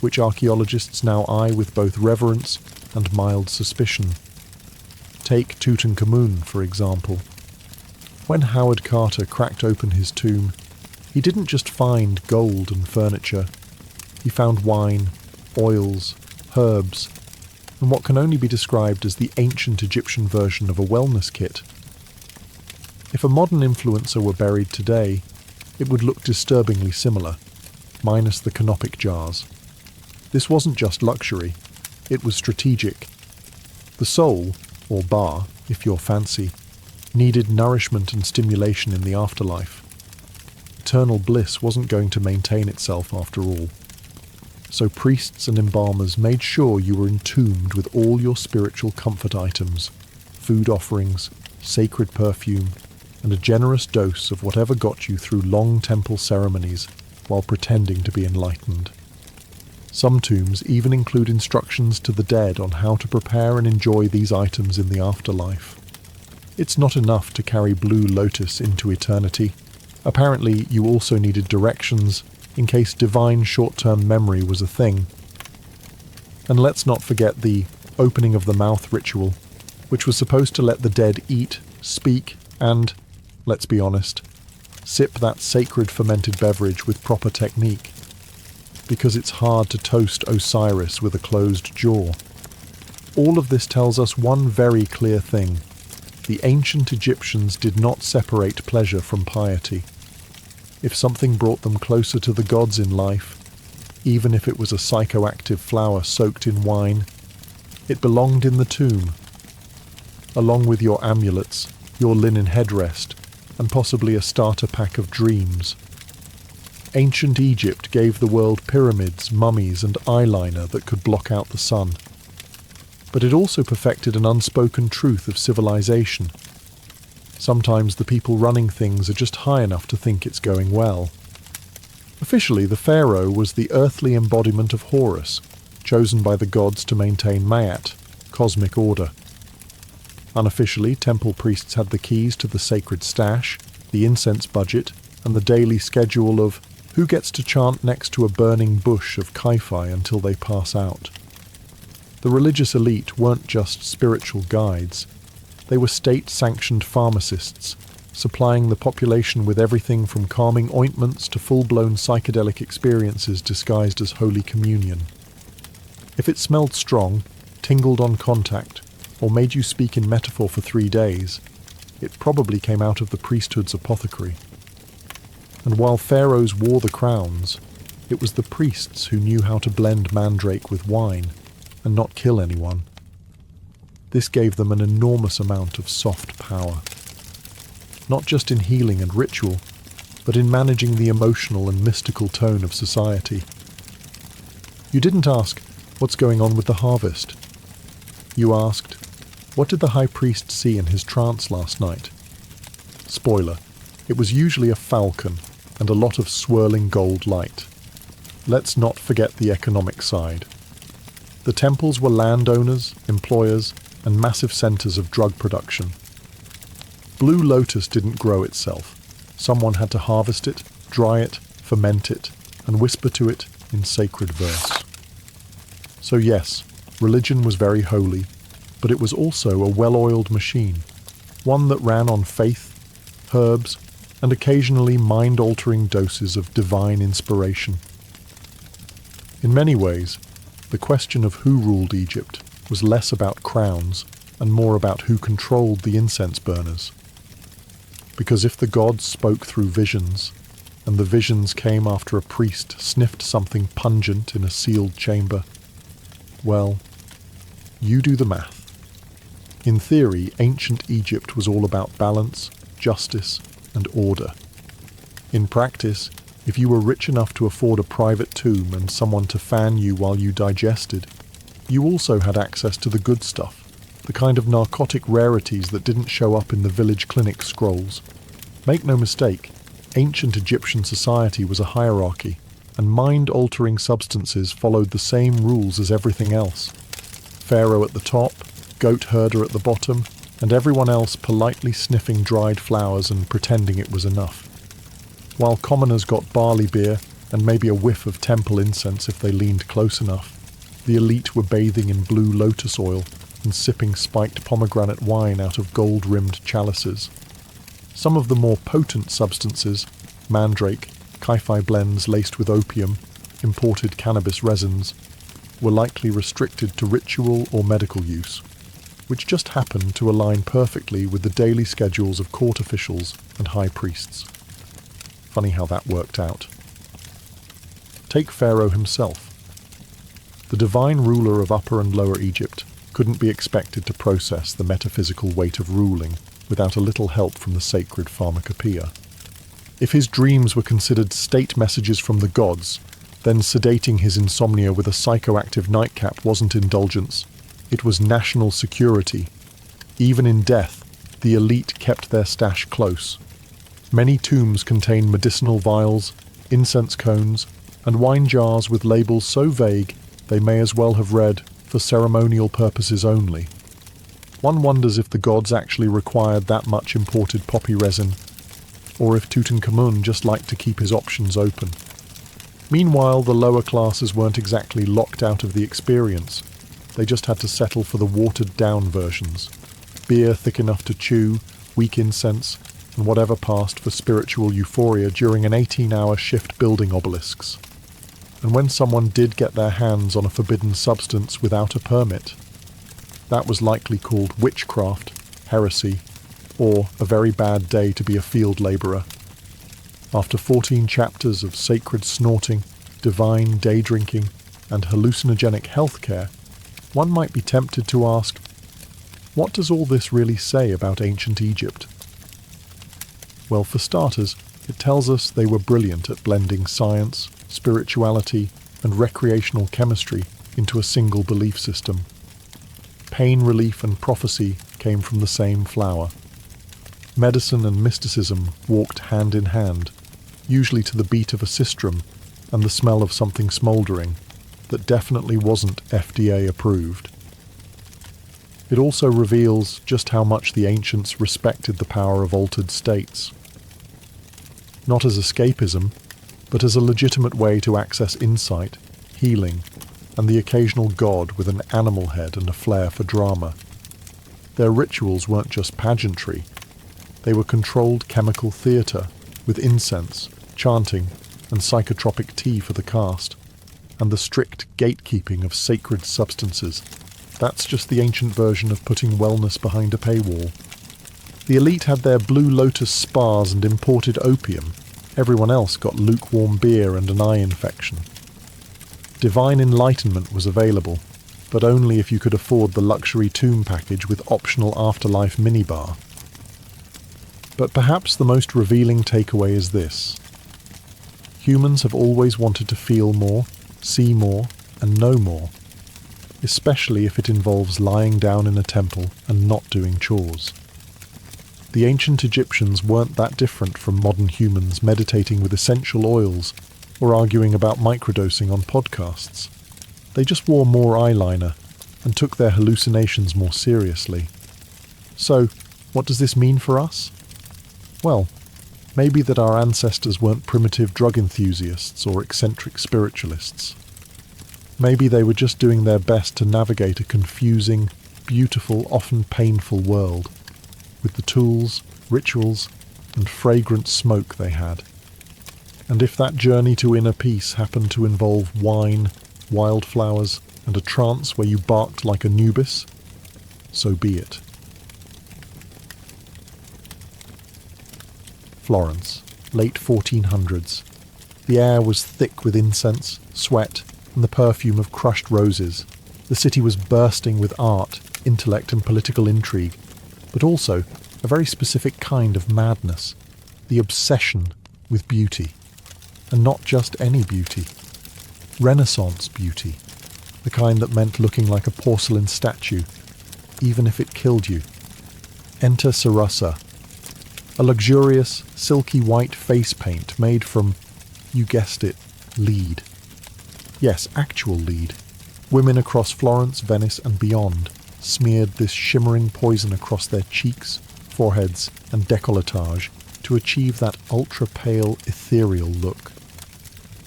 which archaeologists now eye with both reverence and mild suspicion. Take Tutankhamun, for example. When Howard Carter cracked open his tomb, he didn't just find gold and furniture. He found wine, oils, herbs, and what can only be described as the ancient Egyptian version of a wellness kit. If a modern influencer were buried today, it would look disturbingly similar, minus the canopic jars. This wasn't just luxury, it was strategic. The soul, or ba, if you're fancy, needed nourishment and stimulation in the afterlife. Eternal bliss wasn't going to maintain itself after all. So priests and embalmers made sure you were entombed with all your spiritual comfort items, food offerings, sacred perfume, and a generous dose of whatever got you through long temple ceremonies while pretending to be enlightened. Some tombs even include instructions to the dead on how to prepare and enjoy these items in the afterlife. It's not enough to carry blue lotus into eternity. Apparently, you also needed directions in case divine short-term memory was a thing. And let's not forget the opening of the mouth ritual, which was supposed to let the dead eat, speak, and, let's be honest, sip that sacred fermented beverage with proper technique. Because it's hard to toast Osiris with a closed jaw. All of this tells us one very clear thing. The ancient Egyptians did not separate pleasure from piety. If something brought them closer to the gods in life, even if it was a psychoactive flower soaked in wine, it belonged in the tomb, along with your amulets, your linen headrest, and possibly a starter pack of dreams. Ancient Egypt gave the world pyramids, mummies, and eyeliner that could block out the sun. But it also perfected an unspoken truth of civilization. Sometimes the people running things are just high enough to think it's going well. Officially, the pharaoh was the earthly embodiment of Horus, chosen by the gods to maintain Ma'at, cosmic order. Unofficially, temple priests had the keys to the sacred stash, the incense budget, and the daily schedule of who gets to chant next to a burning bush of Kai-Fi until they pass out. The religious elite weren't just spiritual guides. They were state-sanctioned pharmacists, supplying the population with everything from calming ointments to full-blown psychedelic experiences disguised as Holy Communion. If it smelled strong, tingled on contact, or made you speak in metaphor for 3 days, it probably came out of the priesthood's apothecary. And while pharaohs wore the crowns, it was the priests who knew how to blend mandrake with wine and not kill anyone. This gave them an enormous amount of soft power, not just in healing and ritual, but in managing the emotional and mystical tone of society. You didn't ask, "What's going on with the harvest?" You asked, "What did the high priest see in his trance last night?" Spoiler, it was usually a falcon and a lot of swirling gold light. Let's not forget the economic side. The temples were landowners, employers, and massive centers of drug production. Blue lotus didn't grow itself. Someone had to harvest it, dry it, ferment it, and whisper to it in sacred verse. So yes, religion was very holy, but it was also a well-oiled machine, one that ran on faith, herbs, and occasionally mind-altering doses of divine inspiration. In many ways, the question of who ruled Egypt was less about crowns and more about who controlled the incense burners. Because if the gods spoke through visions, and the visions came after a priest sniffed something pungent in a sealed chamber, well, you do the math. In theory, ancient Egypt was all about balance, justice, and order. In practice, if you were rich enough to afford a private tomb and someone to fan you while you digested, you also had access to the good stuff, the kind of narcotic rarities that didn't show up in the village clinic scrolls. Make no mistake, ancient Egyptian society was a hierarchy, and mind-altering substances followed the same rules as everything else. Pharaoh at the top, goat herder at the bottom, and everyone else politely sniffing dried flowers and pretending it was enough. While commoners got barley beer and maybe a whiff of temple incense if they leaned close enough, the elite were bathing in blue lotus oil and sipping spiked pomegranate wine out of gold-rimmed chalices. Some of the more potent substances, mandrake, Kai-Fi blends laced with opium, imported cannabis resins, were likely restricted to ritual or medical use, which just happened to align perfectly with the daily schedules of court officials and high priests. Funny how that worked out. Take Pharaoh himself. The divine ruler of Upper and Lower Egypt couldn't be expected to process the metaphysical weight of ruling without a little help from the sacred pharmacopoeia. If his dreams were considered state messages from the gods, then sedating his insomnia with a psychoactive nightcap wasn't indulgence, it was national security. Even in death, the elite kept their stash close. Many tombs contain medicinal vials, incense cones, and wine jars with labels so vague they may as well have read, "for ceremonial purposes only." One wonders if the gods actually required that much imported poppy resin, or if Tutankhamun just liked to keep his options open. Meanwhile, the lower classes weren't exactly locked out of the experience. They just had to settle for the watered-down versions. Beer thick enough to chew, weak incense, and whatever passed for spiritual euphoria during an 18-hour shift building obelisks. And when someone did get their hands on a forbidden substance without a permit, that was likely called witchcraft, heresy, or a very bad day to be a field labourer. After 14 chapters of sacred snorting, divine day drinking, and hallucinogenic healthcare, one might be tempted to ask, what does all this really say about ancient Egypt? Well, for starters, it tells us they were brilliant at blending science, spirituality, and recreational chemistry into a single belief system. Pain relief and prophecy came from the same flower. Medicine and mysticism walked hand in hand, usually to the beat of a sistrum and the smell of something smouldering that definitely wasn't FDA approved. It also reveals just how much the ancients respected the power of altered states. Not as escapism, but as a legitimate way to access insight, healing, and the occasional god with an animal head and a flair for drama. Their rituals weren't just pageantry. They were controlled chemical theatre, with incense, chanting, and psychotropic tea for the cast, and the strict gatekeeping of sacred substances. That's just the ancient version of putting wellness behind a paywall. The elite had their Blue Lotus spas and imported opium. Everyone else got lukewarm beer and an eye infection. Divine enlightenment was available, but only if you could afford the luxury tomb package with optional afterlife minibar. But perhaps the most revealing takeaway is this. Humans have always wanted to feel more, see more, and know more, especially if it involves lying down in a temple and not doing chores. The ancient Egyptians weren't that different from modern humans meditating with essential oils or arguing about microdosing on podcasts. They just wore more eyeliner and took their hallucinations more seriously. So, what does this mean for us? Well, maybe that our ancestors weren't primitive drug enthusiasts or eccentric spiritualists. Maybe they were just doing their best to navigate a confusing, beautiful, often painful world, with the tools, rituals, and fragrant smoke they had. And if that journey to inner peace happened to involve wine, wildflowers, and a trance where you barked like Anubis, so be it. Florence, late 1400s. The air was thick with incense, sweat, and the perfume of crushed roses. The city was bursting with art, intellect, and political intrigue, but also a very specific kind of madness, the obsession with beauty. And not just any beauty. Renaissance beauty. The kind that meant looking like a porcelain statue, even if it killed you. Enter Sarusa, a luxurious, silky white face paint made from, you guessed it, lead. Yes, actual lead. Women across Florence, Venice, and beyond smeared this shimmering poison across their cheeks, foreheads, and décolletage to achieve that ultra-pale, ethereal look.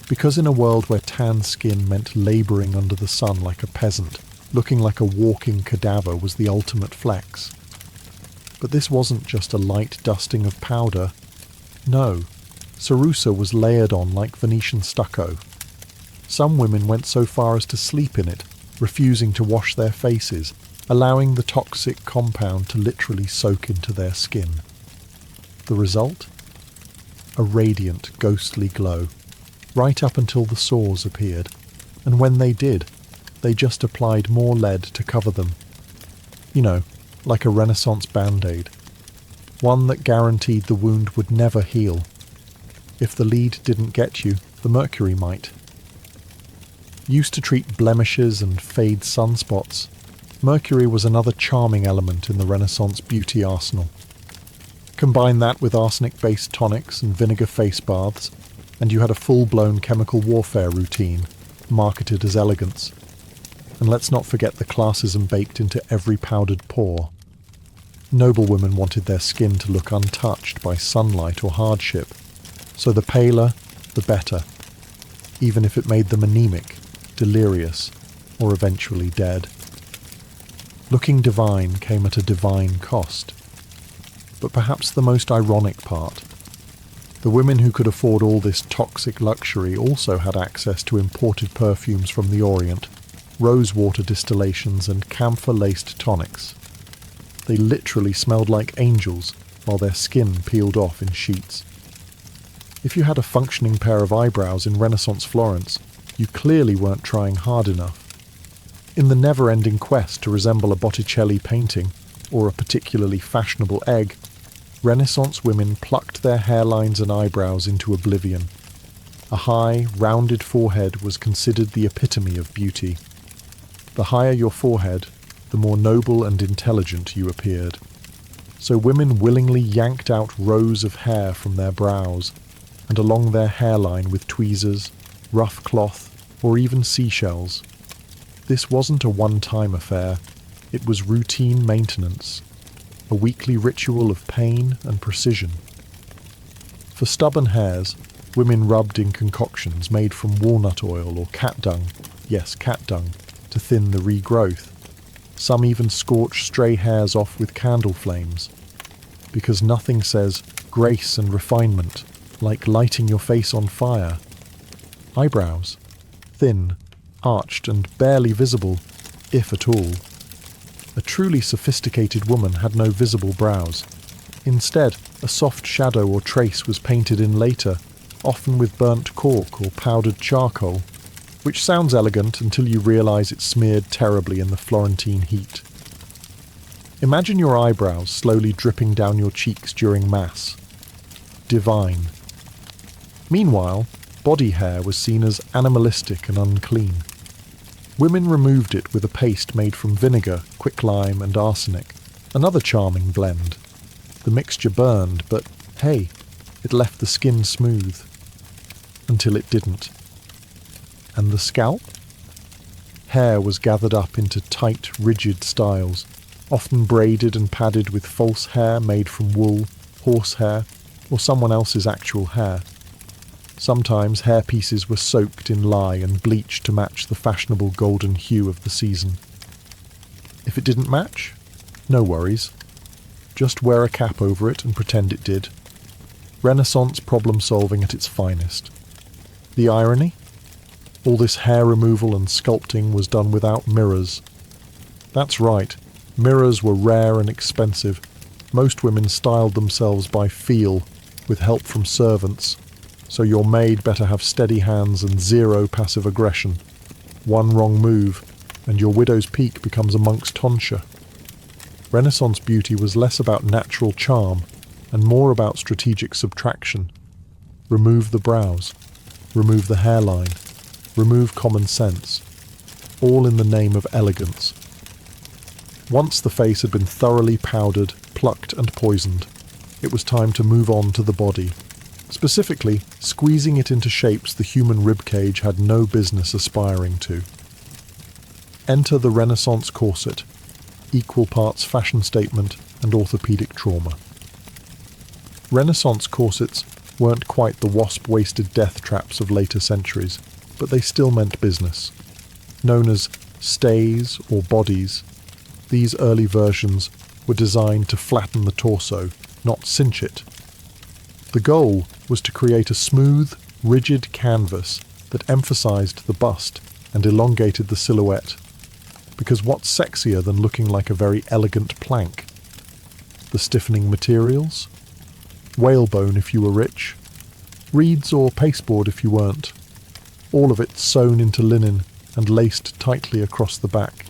Because in a world where tan skin meant labouring under the sun like a peasant, looking like a walking cadaver was the ultimate flex. But this wasn't just a light dusting of powder. No, Sarusa was layered on like Venetian stucco. Some women went so far as to sleep in it, refusing to wash their faces, allowing the toxic compound to literally soak into their skin. The result? A radiant, ghostly glow, right up until the sores appeared, and when they did, they just applied more lead to cover them. You know, like a Renaissance band-aid. One that guaranteed the wound would never heal. If the lead didn't get you, the mercury might. Used to treat blemishes and fade sunspots, mercury was another charming element in the Renaissance beauty arsenal. Combine that with arsenic-based tonics and vinegar face baths, and you had a full-blown chemical warfare routine, marketed as elegance. And let's not forget the classism baked into every powdered pore. Noblewomen wanted their skin to look untouched by sunlight or hardship, so the paler, the better, even if it made them anemic, delirious, or eventually dead. Looking divine came at a divine cost. But perhaps the most ironic part, the women who could afford all this toxic luxury also had access to imported perfumes from the Orient, rosewater distillations and camphor-laced tonics. They literally smelled like angels while their skin peeled off in sheets. If you had a functioning pair of eyebrows in Renaissance Florence, you clearly weren't trying hard enough. In the never-ending quest to resemble a Botticelli painting or a particularly fashionable egg, Renaissance women plucked their hairlines and eyebrows into oblivion. A high, rounded forehead was considered the epitome of beauty. The higher your forehead, the more noble and intelligent you appeared. So women willingly yanked out rows of hair from their brows and along their hairline with tweezers, rough cloth, or even seashells. This wasn't a one-time affair. It was routine maintenance, a weekly ritual of pain and precision. For stubborn hairs, women rubbed in concoctions made from walnut oil or cat dung, yes, cat dung, to thin the regrowth. Some even scorch stray hairs off with candle flames, because nothing says grace and refinement like lighting your face on fire. Eyebrows, thin, arched and barely visible, if at all. A truly sophisticated woman had no visible brows. Instead, a soft shadow or trace was painted in later, often with burnt cork or powdered charcoal, which sounds elegant until you realise it smeared terribly in the Florentine heat. Imagine your eyebrows slowly dripping down your cheeks during Mass. Divine. Meanwhile, body hair was seen as animalistic and unclean. Women removed it with a paste made from vinegar, quicklime and arsenic, another charming blend. The mixture burned, but hey, it left the skin smooth. Until it didn't. And the scalp? Hair was gathered up into tight, rigid styles, often braided and padded with false hair made from wool, horsehair, or someone else's actual hair. Sometimes hair pieces were soaked in lye and bleached to match the fashionable golden hue of the season. If it didn't match, no worries. Just wear a cap over it and pretend it did. Renaissance problem-solving at its finest. The irony? All this hair removal and sculpting was done without mirrors. That's right, mirrors were rare and expensive. Most women styled themselves by feel, with help from servants. So your maid better have steady hands and zero passive aggression. One wrong move, and your widow's peak becomes a monk's tonsure. Renaissance beauty was less about natural charm and more about strategic subtraction. Remove the brows, remove the hairline, remove common sense, all in the name of elegance. Once the face had been thoroughly powdered, plucked and poisoned, it was time to move on to the body. Specifically, squeezing it into shapes the human ribcage had no business aspiring to. Enter the Renaissance corset, equal parts fashion statement and orthopedic trauma. Renaissance corsets weren't quite the wasp-waisted death traps of later centuries, but they still meant business. Known as stays or bodies, these early versions were designed to flatten the torso, not cinch it. The goal was to create a smooth, rigid canvas that emphasized the bust and elongated the silhouette. Because what's sexier than looking like a very elegant plank? The stiffening materials? Whalebone if you were rich, reeds or pasteboard if you weren't. All of it sewn into linen and laced tightly across the back.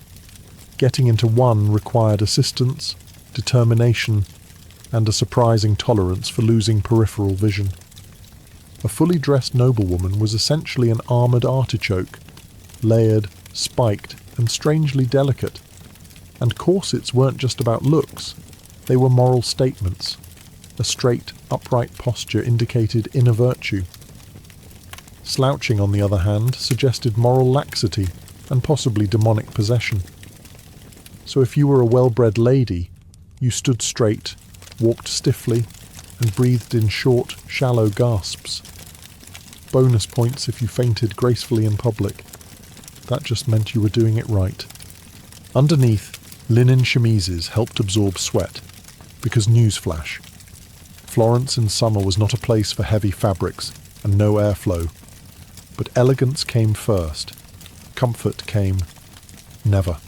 Getting into one required assistance, determination, and a surprising tolerance for losing peripheral vision. A fully dressed noblewoman was essentially an armoured artichoke, layered, spiked, and strangely delicate. And corsets weren't just about looks, they were moral statements. A straight, upright posture indicated inner virtue. Slouching, on the other hand, suggested moral laxity and possibly demonic possession. So if you were a well-bred lady, you stood straight, walked stiffly, and breathed in short, shallow gasps. Bonus points if you fainted gracefully in public. That just meant you were doing it right. Underneath, linen chemises helped absorb sweat, because newsflash, Florence in summer was not a place for heavy fabrics and no airflow. But elegance came first. Comfort came never.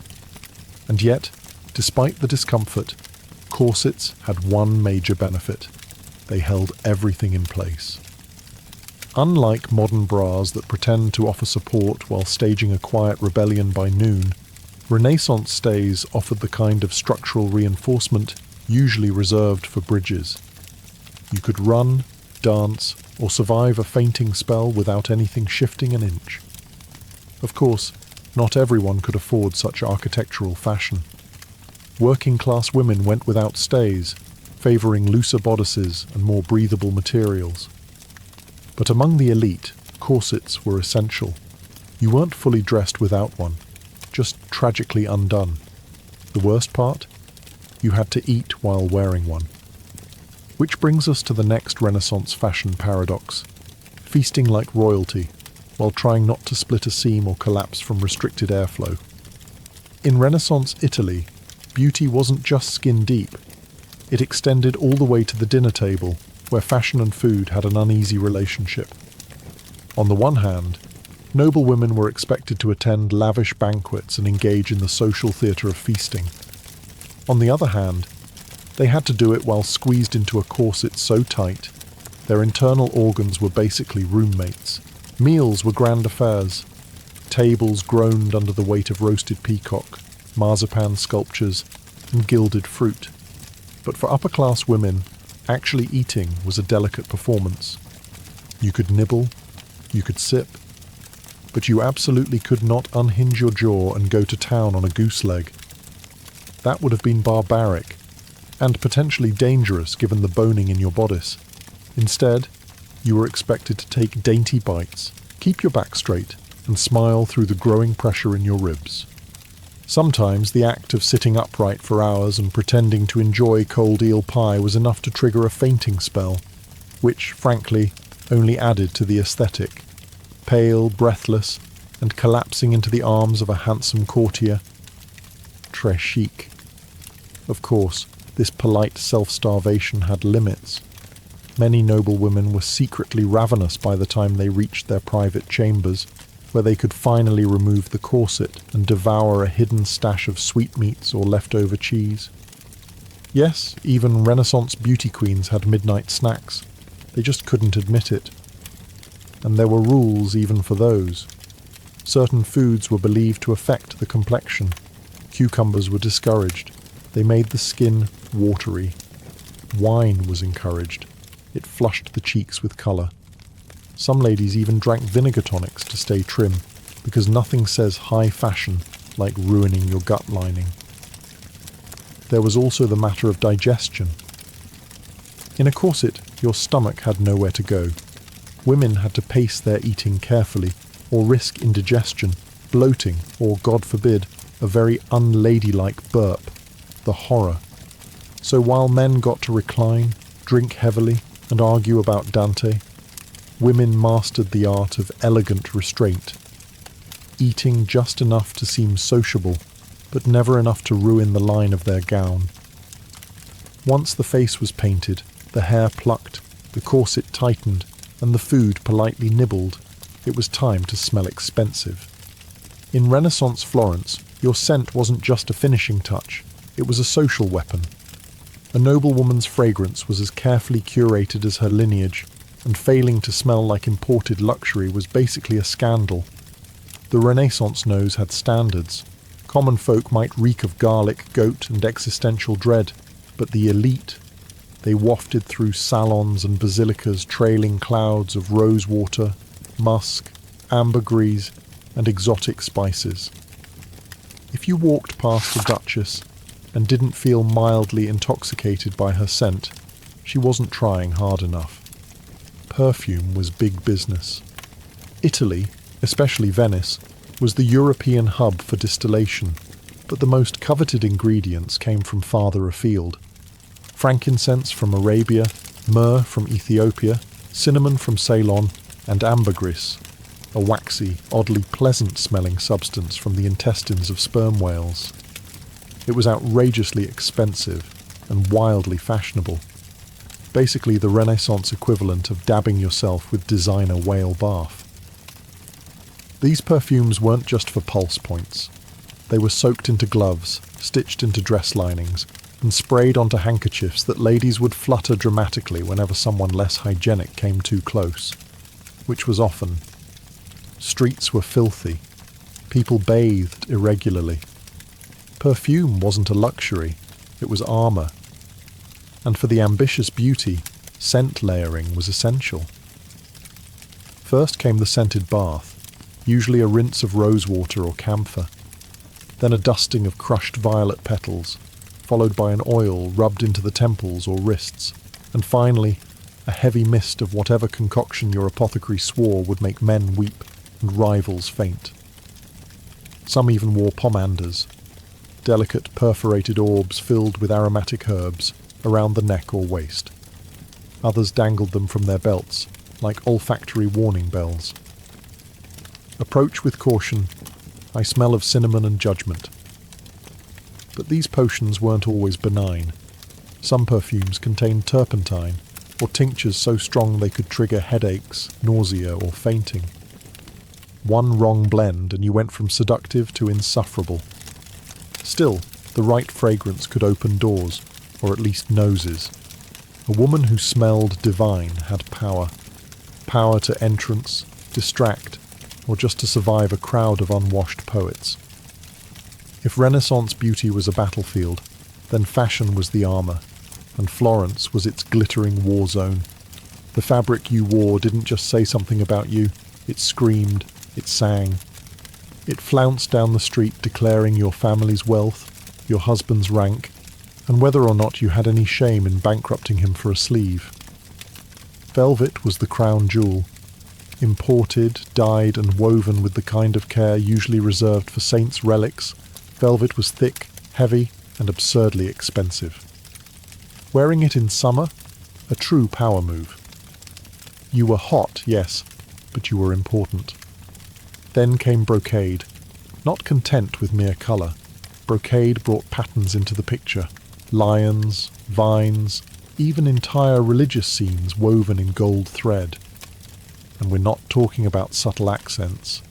And yet, despite the discomfort, corsets had one major benefit. They held everything in place. Unlike modern bras that pretend to offer support while staging a quiet rebellion by noon, Renaissance stays offered the kind of structural reinforcement usually reserved for bridges. You could run, dance, or survive a fainting spell without anything shifting an inch. Of course, not everyone could afford such architectural fashion. Working-class women went without stays, favouring looser bodices and more breathable materials. But among the elite, corsets were essential. You weren't fully dressed without one, just tragically undone. The worst part? You had to eat while wearing one. Which brings us to the next Renaissance fashion paradox: feasting like royalty, while trying not to split a seam or collapse from restricted airflow. In Renaissance Italy, beauty wasn't just skin deep. It extended all the way to the dinner table, where fashion and food had an uneasy relationship. On the one hand, noble women were expected to attend lavish banquets and engage in the social theatre of feasting. On the other hand, they had to do it while squeezed into a corset so tight, their internal organs were basically roommates. Meals were grand affairs. Tables groaned under the weight of roasted peacock, marzipan sculptures, and gilded fruit. But for upper-class women, actually eating was a delicate performance. You could nibble, you could sip, but you absolutely could not unhinge your jaw and go to town on a goose leg. That would have been barbaric, and potentially dangerous given the boning in your bodice. Instead, you were expected to take dainty bites, keep your back straight, and smile through the growing pressure in your ribs. Sometimes the act of sitting upright for hours and pretending to enjoy cold eel pie was enough to trigger a fainting spell, which, frankly, only added to the aesthetic. Pale, breathless, and collapsing into the arms of a handsome courtier. Très chic. Of course, this polite self-starvation had limits. Many noble women were secretly ravenous by the time they reached their private chambers, where they could finally remove the corset and devour a hidden stash of sweetmeats or leftover cheese. Yes, even Renaissance beauty queens had midnight snacks. They just couldn't admit it. And there were rules even for those. Certain foods were believed to affect the complexion. Cucumbers were discouraged. They made the skin watery. Wine was encouraged. It flushed the cheeks with colour. Some ladies even drank vinegar tonics to stay trim, because nothing says high fashion like ruining your gut lining. There was also the matter of digestion. In a corset, your stomach had nowhere to go. Women had to pace their eating carefully, or risk indigestion, bloating, or, God forbid, a very unladylike burp, the horror. So while men got to recline, drink heavily, and argue about Dante, women mastered the art of elegant restraint, eating just enough to seem sociable, but never enough to ruin the line of their gown. Once the face was painted, the hair plucked, the corset tightened, and the food politely nibbled, it was time to smell expensive. In Renaissance Florence, your scent wasn't just a finishing touch, it was a social weapon. A noblewoman's fragrance was as carefully curated as her lineage, and failing to smell like imported luxury was basically a scandal. The Renaissance nose had standards. Common folk might reek of garlic, goat, and existential dread, but the elite, they wafted through salons and basilicas trailing clouds of rosewater, musk, ambergris, and exotic spices. If you walked past a duchess and didn't feel mildly intoxicated by her scent, she wasn't trying hard enough. Perfume was big business. Italy, especially Venice, was the European hub for distillation, but the most coveted ingredients came from farther afield. Frankincense from Arabia, myrrh from Ethiopia, cinnamon from Ceylon, and ambergris, a waxy, oddly pleasant-smelling substance from the intestines of sperm whales. It was outrageously expensive and wildly fashionable. Basically the Renaissance equivalent of dabbing yourself with designer whale bath. These perfumes weren't just for pulse points. They were soaked into gloves, stitched into dress linings, and sprayed onto handkerchiefs that ladies would flutter dramatically whenever someone less hygienic came too close, which was often. Streets were filthy. People bathed irregularly. Perfume wasn't a luxury, it was armour. And for the ambitious beauty, scent layering was essential. First came the scented bath, usually a rinse of rosewater or camphor, then a dusting of crushed violet petals, followed by an oil rubbed into the temples or wrists, and finally, a heavy mist of whatever concoction your apothecary swore would make men weep and rivals faint. Some even wore pomanders, delicate perforated orbs filled with aromatic herbs, around the neck or waist. Others dangled them from their belts, like olfactory warning bells. Approach with caution. I smell of cinnamon and judgment. But these potions weren't always benign. Some perfumes contained turpentine, or tinctures so strong they could trigger headaches, nausea, or fainting. One wrong blend and you went from seductive to insufferable. Still, the right fragrance could open doors, or at least noses. A woman who smelled divine had power. Power to entrance, distract, or just to survive a crowd of unwashed poets. If Renaissance beauty was a battlefield, then fashion was the armour, and Florence was its glittering war zone. The fabric you wore didn't just say something about you, it screamed, it sang. It flounced down the street declaring your family's wealth, your husband's rank, and whether or not you had any shame in bankrupting him for a sleeve. Velvet was the crown jewel. Imported, dyed and woven with the kind of care usually reserved for saints' relics, velvet was thick, heavy and absurdly expensive. Wearing it in summer, a true power move. You were hot, yes, but you were important. Then came brocade. Not content with mere colour, brocade brought patterns into the picture. Lions, vines, even entire religious scenes woven in gold thread. And we're not talking about subtle accents.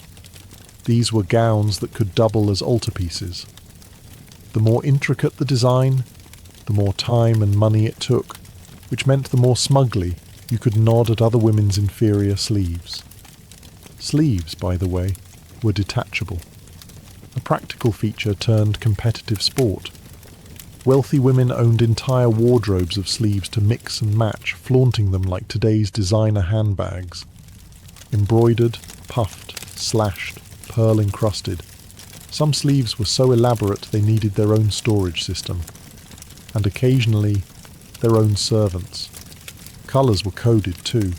These were gowns that could double as altarpieces. The more intricate the design, the more time and money it took, which meant the more smugly you could nod at other women's inferior sleeves. Sleeves, by the way, were detachable. A practical feature turned competitive sport. Wealthy women owned entire wardrobes of sleeves to mix and match, flaunting them like today's designer handbags. Embroidered, puffed, slashed, pearl-encrusted. Some sleeves were so elaborate they needed their own storage system. And occasionally, their own servants. Colours were coded too.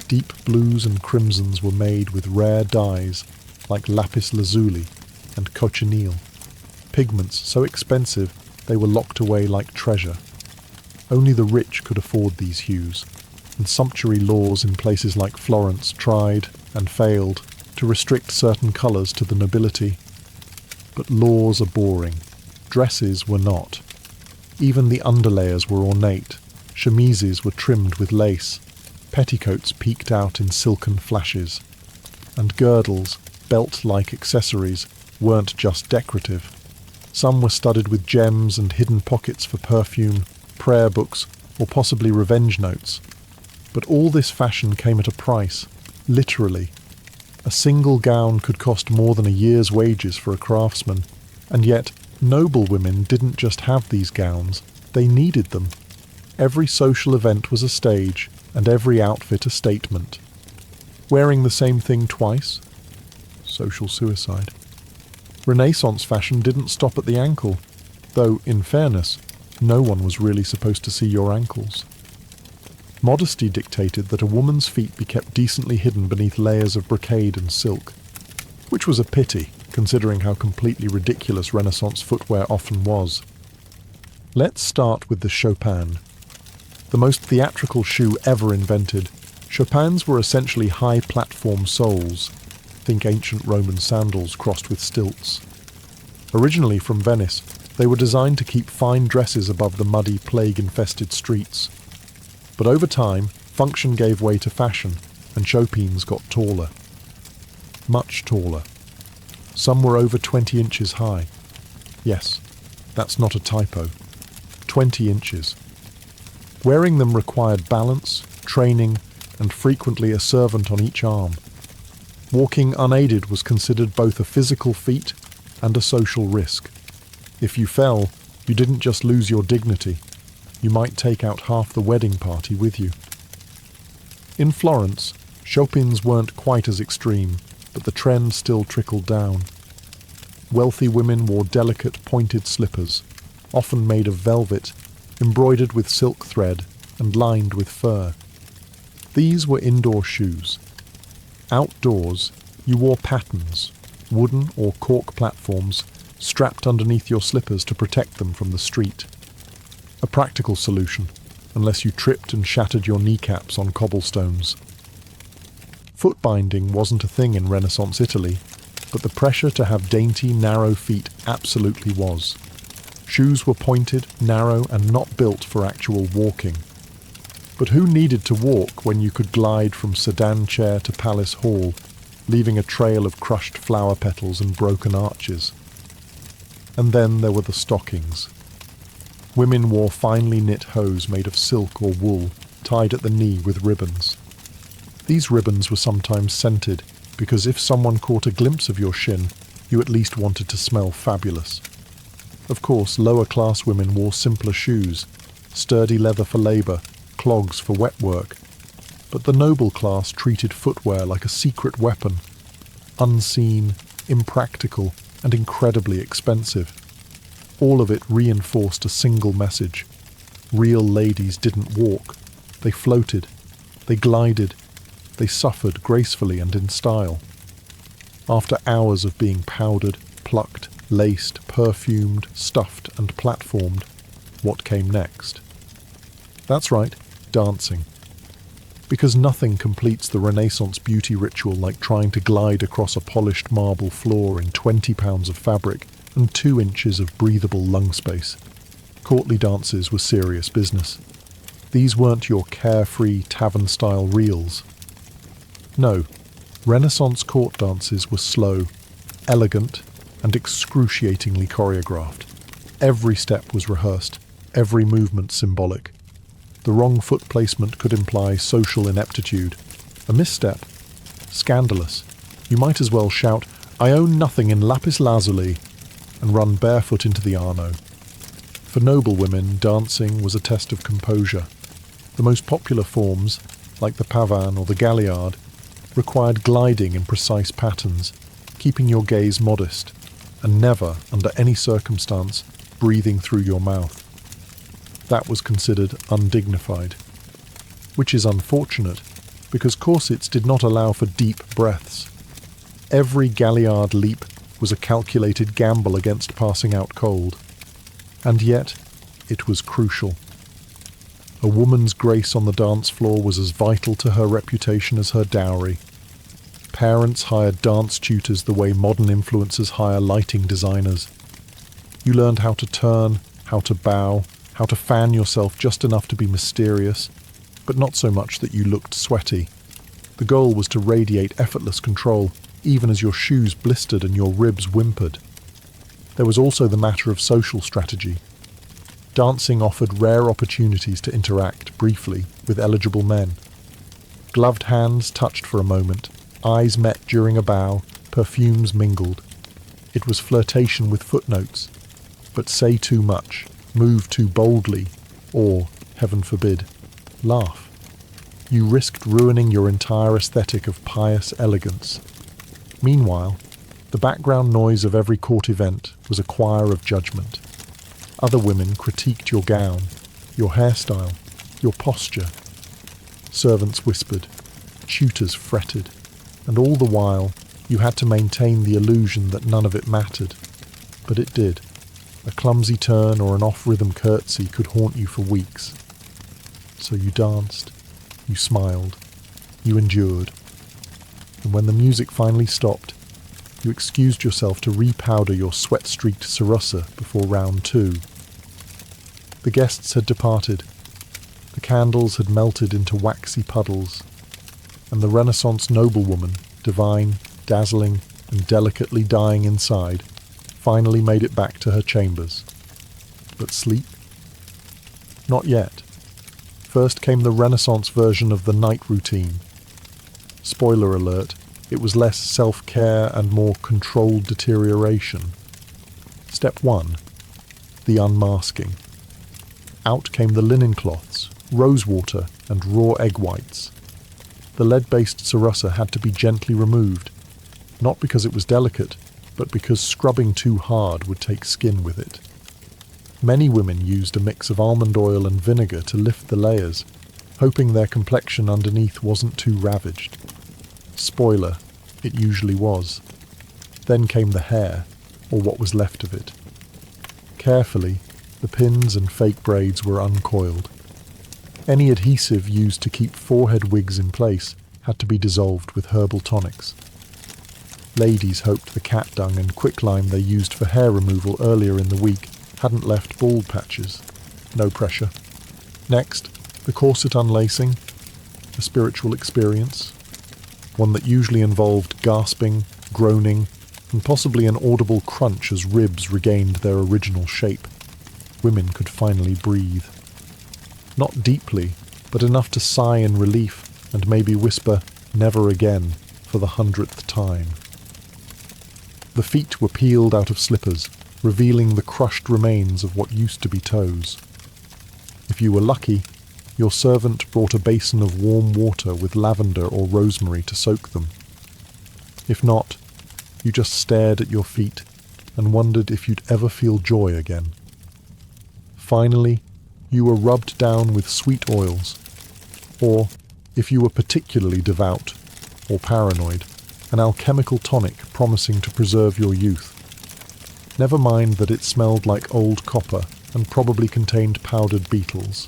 Deep blues and crimsons were made with rare dyes like lapis lazuli and cochineal. Pigments so expensive they were locked away like treasure. Only the rich could afford these hues, and sumptuary laws in places like Florence tried, and failed, to restrict certain colours to the nobility. But laws are boring. Dresses were not. Even the underlayers were ornate. Chemises were trimmed with lace. Petticoats peeked out in silken flashes. And girdles, belt-like accessories, weren't just decorative. Some were studded with gems and hidden pockets for perfume, prayer books, or possibly revenge notes. But all this fashion came at a price, literally. A single gown could cost more than a year's wages for a craftsman, and yet noble women didn't just have these gowns, they needed them. Every social event was a stage, and every outfit a statement. Wearing the same thing twice? Social suicide. Renaissance fashion didn't stop at the ankle, though, in fairness, no one was really supposed to see your ankles. Modesty dictated that a woman's feet be kept decently hidden beneath layers of brocade and silk, which was a pity, considering how completely ridiculous Renaissance footwear often was. Let's start with the Chopin. The most theatrical shoe ever invented, Chopins were essentially high-platform soles. Think ancient Roman sandals crossed with stilts. Originally from Venice, they were designed to keep fine dresses above the muddy, plague-infested streets. But over time, function gave way to fashion, and Chopins got taller. Much taller. Some were over 20 inches high. Yes, that's not a typo. 20 inches. Wearing them required balance, training, and frequently a servant on each arm. Walking unaided was considered both a physical feat and a social risk. If you fell, you didn't just lose your dignity. You might take out half the wedding party with you. In Florence, Chopins weren't quite as extreme, but the trend still trickled down. Wealthy women wore delicate pointed slippers, often made of velvet, embroidered with silk thread and lined with fur. These were indoor shoes. Outdoors, you wore pattens, wooden or cork platforms, strapped underneath your slippers to protect them from the street. A practical solution, unless you tripped and shattered your kneecaps on cobblestones. Foot binding wasn't a thing in Renaissance Italy, but the pressure to have dainty, narrow feet absolutely was. Shoes were pointed, narrow, and not built for actual walking. But who needed to walk when you could glide from sedan chair to palace hall, leaving a trail of crushed flower petals and broken arches? And then there were the stockings. Women wore finely knit hose made of silk or wool, tied at the knee with ribbons. These ribbons were sometimes scented, because if someone caught a glimpse of your shin, you at least wanted to smell fabulous. Of course, lower-class women wore simpler shoes, sturdy leather for labour, clogs for wet work. But the noble class treated footwear like a secret weapon, unseen, impractical, and incredibly expensive. All of it reinforced a single message. Real ladies didn't walk. They floated. They glided. They suffered gracefully and in style. After hours of being powdered, plucked, laced, perfumed, stuffed, and platformed, what came next? That's right, dancing. Because nothing completes the Renaissance beauty ritual like trying to glide across a polished marble floor in 20 pounds of fabric and 2 inches of breathable lung space. Courtly dances were serious business. These weren't your carefree tavern-style reels. No, Renaissance court dances were slow, elegant, and excruciatingly choreographed. Every step was rehearsed, every movement symbolic. The wrong foot placement could imply social ineptitude. A misstep? Scandalous. You might as well shout, "I own nothing in lapis lazuli," and run barefoot into the Arno. For noble women, dancing was a test of composure. The most popular forms, like the pavan or the galliard, required gliding in precise patterns, keeping your gaze modest, and never, under any circumstance, breathing through your mouth. That was considered undignified. Which is unfortunate, because corsets did not allow for deep breaths. Every galliard leap was a calculated gamble against passing out cold. And yet, it was crucial. A woman's grace on the dance floor was as vital to her reputation as her dowry. Parents hired dance tutors the way modern influencers hire lighting designers. You learned how to turn, how to bow, how to fan yourself just enough to be mysterious, but not so much that you looked sweaty. The goal was to radiate effortless control, even as your shoes blistered and your ribs whimpered. There was also the matter of social strategy. Dancing offered rare opportunities to interact, briefly, with eligible men. Gloved hands touched for a moment, eyes met during a bow, perfumes mingled. It was flirtation with footnotes. But say too much, move too boldly, or, heaven forbid, laugh. You risked ruining your entire aesthetic of pious elegance. Meanwhile, the background noise of every court event was a choir of judgment. Other women critiqued your gown, your hairstyle, your posture. Servants whispered, tutors fretted, and all the while you had to maintain the illusion that none of it mattered. But it did. A clumsy turn or an off-rhythm curtsy could haunt you for weeks. So you danced, you smiled, you endured. And when the music finally stopped, you excused yourself to repowder your sweat-streaked sarossa before round 2. The guests had departed. The candles had melted into waxy puddles, and the Renaissance noblewoman, divine, dazzling, and delicately dying inside, finally made it back to her chambers. But sleep? Not yet. First came the Renaissance version of the night routine. Spoiler alert, it was less self-care and more controlled deterioration. Step 1. The unmasking. Out came the linen cloths, rosewater, and raw egg whites. The lead-based sarossa had to be gently removed, not because it was delicate, but because scrubbing too hard would take skin with it. Many women used a mix of almond oil and vinegar to lift the layers, hoping their complexion underneath wasn't too ravaged. Spoiler, it usually was. Then came the hair, or what was left of it. Carefully, the pins and fake braids were uncoiled. Any adhesive used to keep forehead wigs in place had to be dissolved with herbal tonics. Ladies hoped the cat dung and quicklime they used for hair removal earlier in the week hadn't left bald patches. No pressure. Next, the corset unlacing, a spiritual experience, one that usually involved gasping, groaning, and possibly an audible crunch as ribs regained their original shape. Women could finally breathe. Not deeply, but enough to sigh in relief and maybe whisper, "Never again," for the 100th time. The feet were peeled out of slippers, revealing the crushed remains of what used to be toes. If you were lucky, your servant brought a basin of warm water with lavender or rosemary to soak them. If not, you just stared at your feet and wondered if you'd ever feel joy again. Finally, you were rubbed down with sweet oils, or, if you were particularly devout or paranoid, an alchemical tonic promising to preserve your youth. Never mind that it smelled like old copper and probably contained powdered beetles.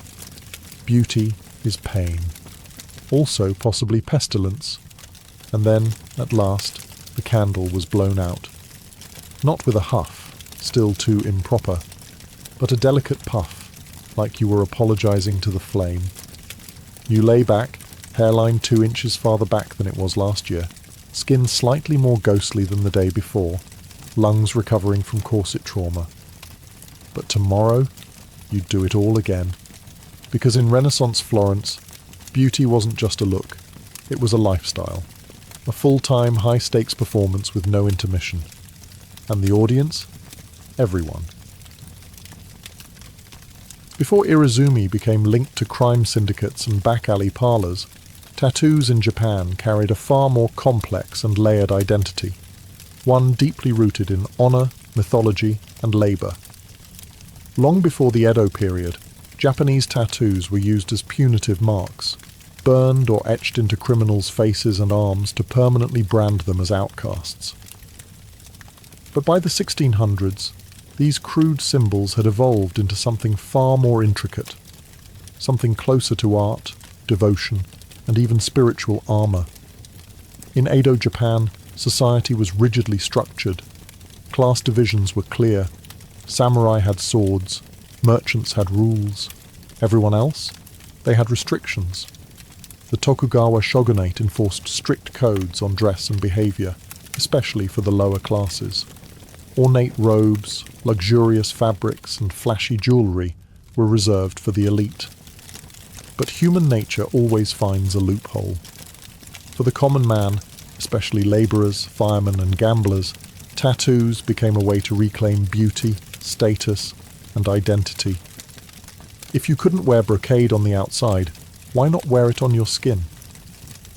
Beauty is pain. Also possibly pestilence. And then, at last, the candle was blown out. Not with a huff, still too improper, but a delicate puff, like you were apologizing to the flame. You lay back, hairline 2 inches farther back than it was last year, skin slightly more ghostly than the day before, lungs recovering from corset trauma. But tomorrow, you'd do it all again. Because in Renaissance Florence, beauty wasn't just a look, it was a lifestyle. A full-time, high-stakes performance with no intermission. And the audience? Everyone. Before Irizumi became linked to crime syndicates and back-alley parlours, tattoos in Japan carried a far more complex and layered identity, one deeply rooted in honour, mythology, and labour. Long before the Edo period, Japanese tattoos were used as punitive marks, burned or etched into criminals' faces and arms to permanently brand them as outcasts. But by the 1600s, these crude symbols had evolved into something far more intricate, something closer to art, devotion, and even spiritual armour. In Edo, Japan, society was rigidly structured. Class divisions were clear. Samurai had swords, merchants had rules. Everyone else? They had restrictions. The Tokugawa shogunate enforced strict codes on dress and behaviour, especially for the lower classes. Ornate robes, luxurious fabrics, and flashy jewellery were reserved for the elite. But human nature always finds a loophole. For the common man, especially labourers, firemen, and gamblers, tattoos became a way to reclaim beauty, status, and identity. If you couldn't wear brocade on the outside, why not wear it on your skin?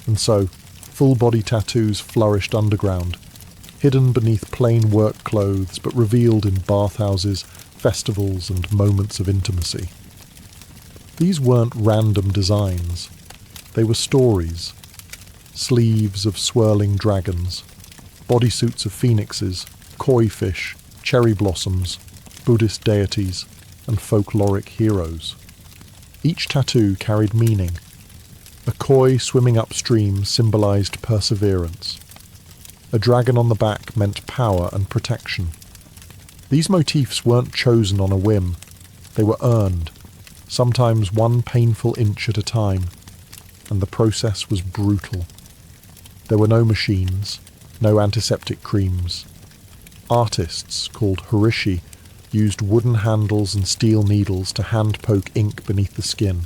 And so, full-body tattoos flourished underground, hidden beneath plain work clothes but revealed in bathhouses, festivals, and moments of intimacy. These weren't random designs. They were stories. Sleeves of swirling dragons, bodysuits of phoenixes, koi fish, cherry blossoms, Buddhist deities, and folkloric heroes. Each tattoo carried meaning. A koi swimming upstream symbolized perseverance. A dragon on the back meant power and protection. These motifs weren't chosen on a whim. They were earned, sometimes one painful inch at a time, and the process was brutal. There were no machines, no antiseptic creams. Artists, called horishi, used wooden handles and steel needles to hand-poke ink beneath the skin.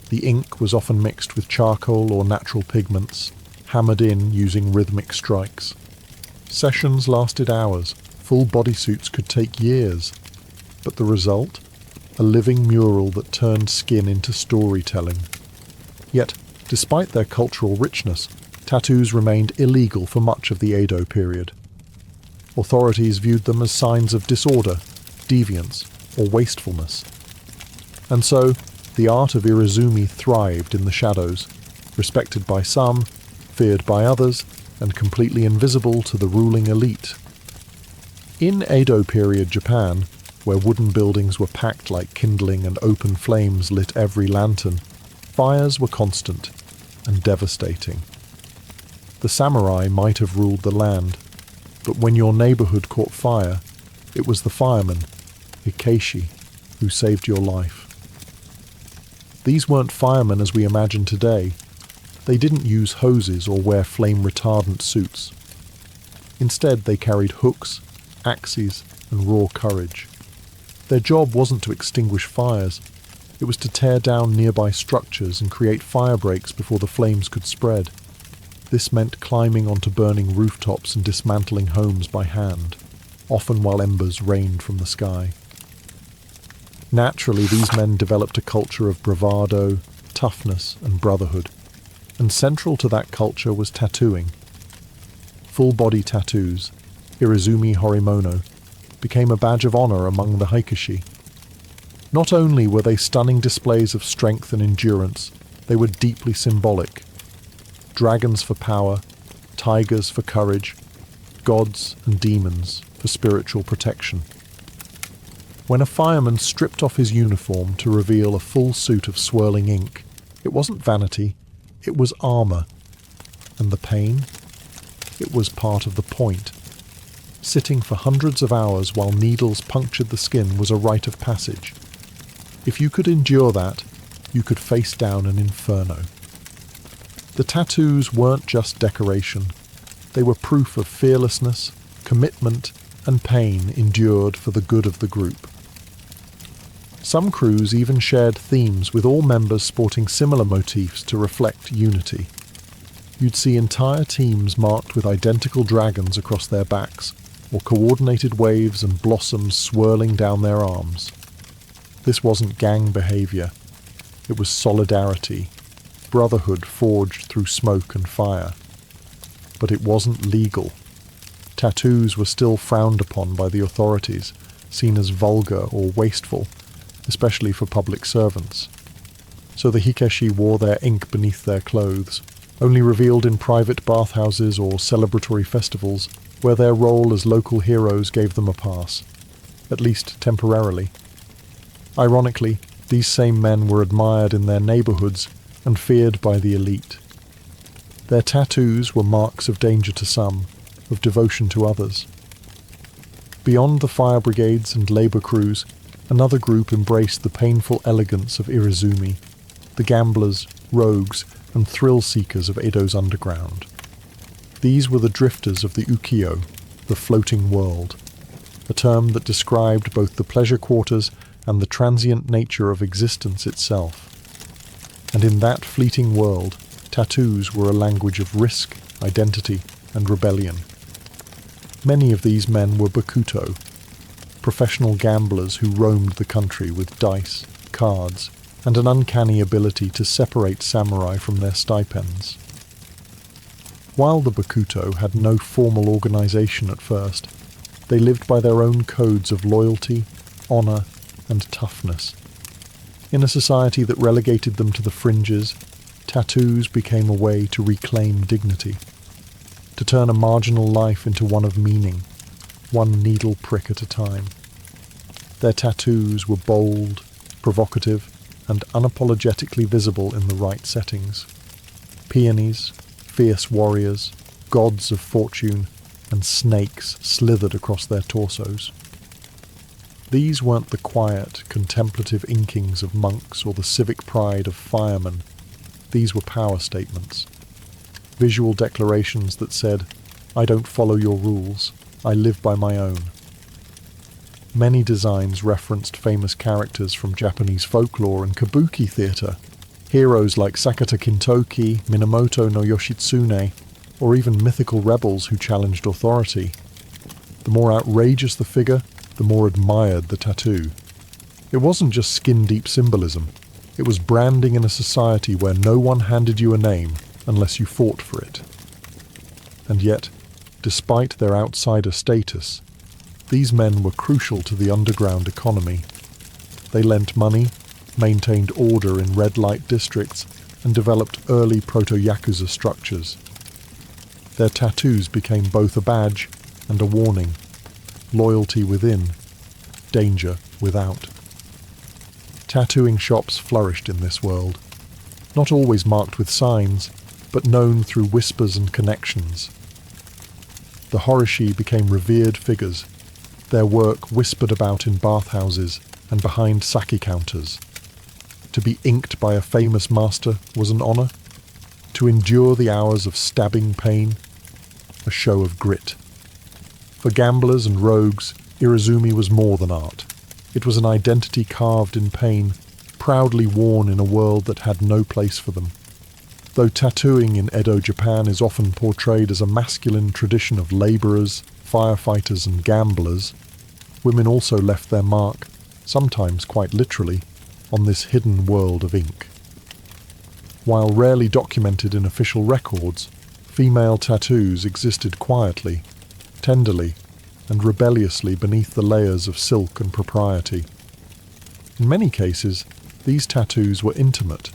The ink was often mixed with charcoal or natural pigments, hammered in using rhythmic strikes. Sessions lasted hours, full bodysuits could take years. But the result? A living mural that turned skin into storytelling. Yet, despite their cultural richness, tattoos remained illegal for much of the Edo period. Authorities viewed them as signs of disorder, deviance, or wastefulness. And so, the art of Irizumi thrived in the shadows, respected by some, feared by others, and completely invisible to the ruling elite. In Edo period Japan, where wooden buildings were packed like kindling and open flames lit every lantern, fires were constant and devastating. The samurai might have ruled the land, but when your neighbourhood caught fire, it was the firemen, Hikashi, who saved your life. These weren't firemen as we imagine today. They didn't use hoses or wear flame-retardant suits. Instead, they carried hooks, axes, and raw courage. Their job wasn't to extinguish fires. It was to tear down nearby structures and create fire breaks before the flames could spread. This meant climbing onto burning rooftops and dismantling homes by hand, often while embers rained from the sky. Naturally, these men developed a culture of bravado, toughness, and brotherhood. And central to that culture was tattooing. Full-body tattoos, Irizumi Horimono, became a badge of honor among the Hikashi. Not only were they stunning displays of strength and endurance, they were deeply symbolic. Dragons for power, tigers for courage, gods and demons for spiritual protection. When a fireman stripped off his uniform to reveal a full suit of swirling ink, it wasn't vanity, it was armor. And the pain? It was part of the point. Sitting for hundreds of hours while needles punctured the skin was a rite of passage. If you could endure that, you could face down an inferno. The tattoos weren't just decoration. They were proof of fearlessness, commitment, and pain endured for the good of the group. Some crews even shared themes with all members sporting similar motifs to reflect unity. You'd see entire teams marked with identical dragons across their backs, or coordinated waves and blossoms swirling down their arms. This wasn't gang behavior. It was solidarity, brotherhood forged through smoke and fire. But it wasn't legal. Tattoos were still frowned upon by the authorities, seen as vulgar or wasteful, especially for public servants. So the Hikashi wore their ink beneath their clothes, only revealed in private bathhouses or celebratory festivals, where their role as local heroes gave them a pass, at least temporarily. Ironically, these same men were admired in their neighborhoods and feared by the elite. Their tattoos were marks of danger to some, of devotion to others. Beyond the fire brigades and labor crews, another group embraced the painful elegance of Irizumi, the gamblers, rogues, and thrill-seekers of Edo's underground. These were the drifters of the ukiyo, the floating world, a term that described both the pleasure quarters and the transient nature of existence itself. And in that fleeting world, tattoos were a language of risk, identity, and rebellion. Many of these men were bakuto, professional gamblers who roamed the country with dice, cards, and an uncanny ability to separate samurai from their stipends. While the bakuto had no formal organization at first, they lived by their own codes of loyalty, honor, and toughness. In a society that relegated them to the fringes, tattoos became a way to reclaim dignity, to turn a marginal life into one of meaning, one needle prick at a time. Their tattoos were bold, provocative, and unapologetically visible in the right settings. Peonies, fierce warriors, gods of fortune, and snakes slithered across their torsos. These weren't the quiet, contemplative inkings of monks or the civic pride of firemen. These were power statements. Visual declarations that said, "I don't follow your rules, I live by my own." Many designs referenced famous characters from Japanese folklore and kabuki theatre, heroes like Sakata Kintoki, Minamoto no Yoshitsune, or even mythical rebels who challenged authority. The more outrageous the figure, the more admired the tattoo. It wasn't just skin-deep symbolism. It was branding in a society where no one handed you a name unless you fought for it. And yet, despite their outsider status, these men were crucial to the underground economy. They lent money, maintained order in red light districts, and developed early proto-Yakuza structures. Their tattoos became both a badge and a warning. Loyalty within, danger without. Tattooing shops flourished in this world, not always marked with signs, but known through whispers and connections. The Horishi became revered figures, their work whispered about in bathhouses and behind sake counters. To be inked by a famous master was an honor. To endure the hours of stabbing pain, a show of grit. For gamblers and rogues, irezumi was more than art. It was an identity carved in pain, proudly worn in a world that had no place for them. Though tattooing in Edo, Japan is often portrayed as a masculine tradition of laborers, firefighters and gamblers, women also left their mark, sometimes quite literally, on this hidden world of ink. While rarely documented in official records, female tattoos existed quietly, tenderly, and rebelliously beneath the layers of silk and propriety. In many cases, these tattoos were intimate,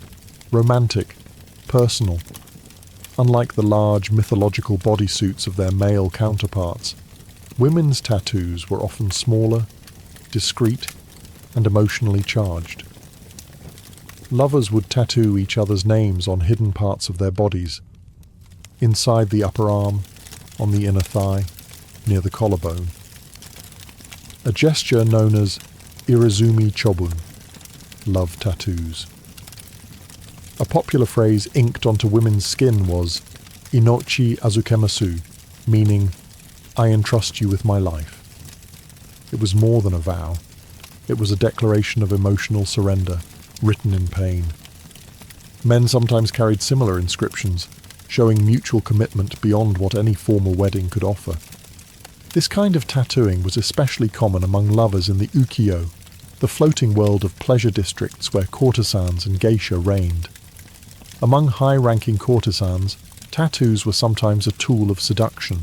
romantic, personal. Unlike the large mythological bodysuits of their male counterparts, women's tattoos were often smaller, discreet, and emotionally charged. Lovers would tattoo each other's names on hidden parts of their bodies, inside the upper arm, on the inner thigh, near the collarbone. A gesture known as irezumi chobun, love tattoos. A popular phrase inked onto women's skin was inochi azukemasu, meaning, I entrust you with my life. It was more than a vow. It was a declaration of emotional surrender, written in pain. Men sometimes carried similar inscriptions, showing mutual commitment beyond what any formal wedding could offer. This kind of tattooing was especially common among lovers in the ukiyo, the floating world of pleasure districts where courtesans and geisha reigned. Among high-ranking courtesans, tattoos were sometimes a tool of seduction,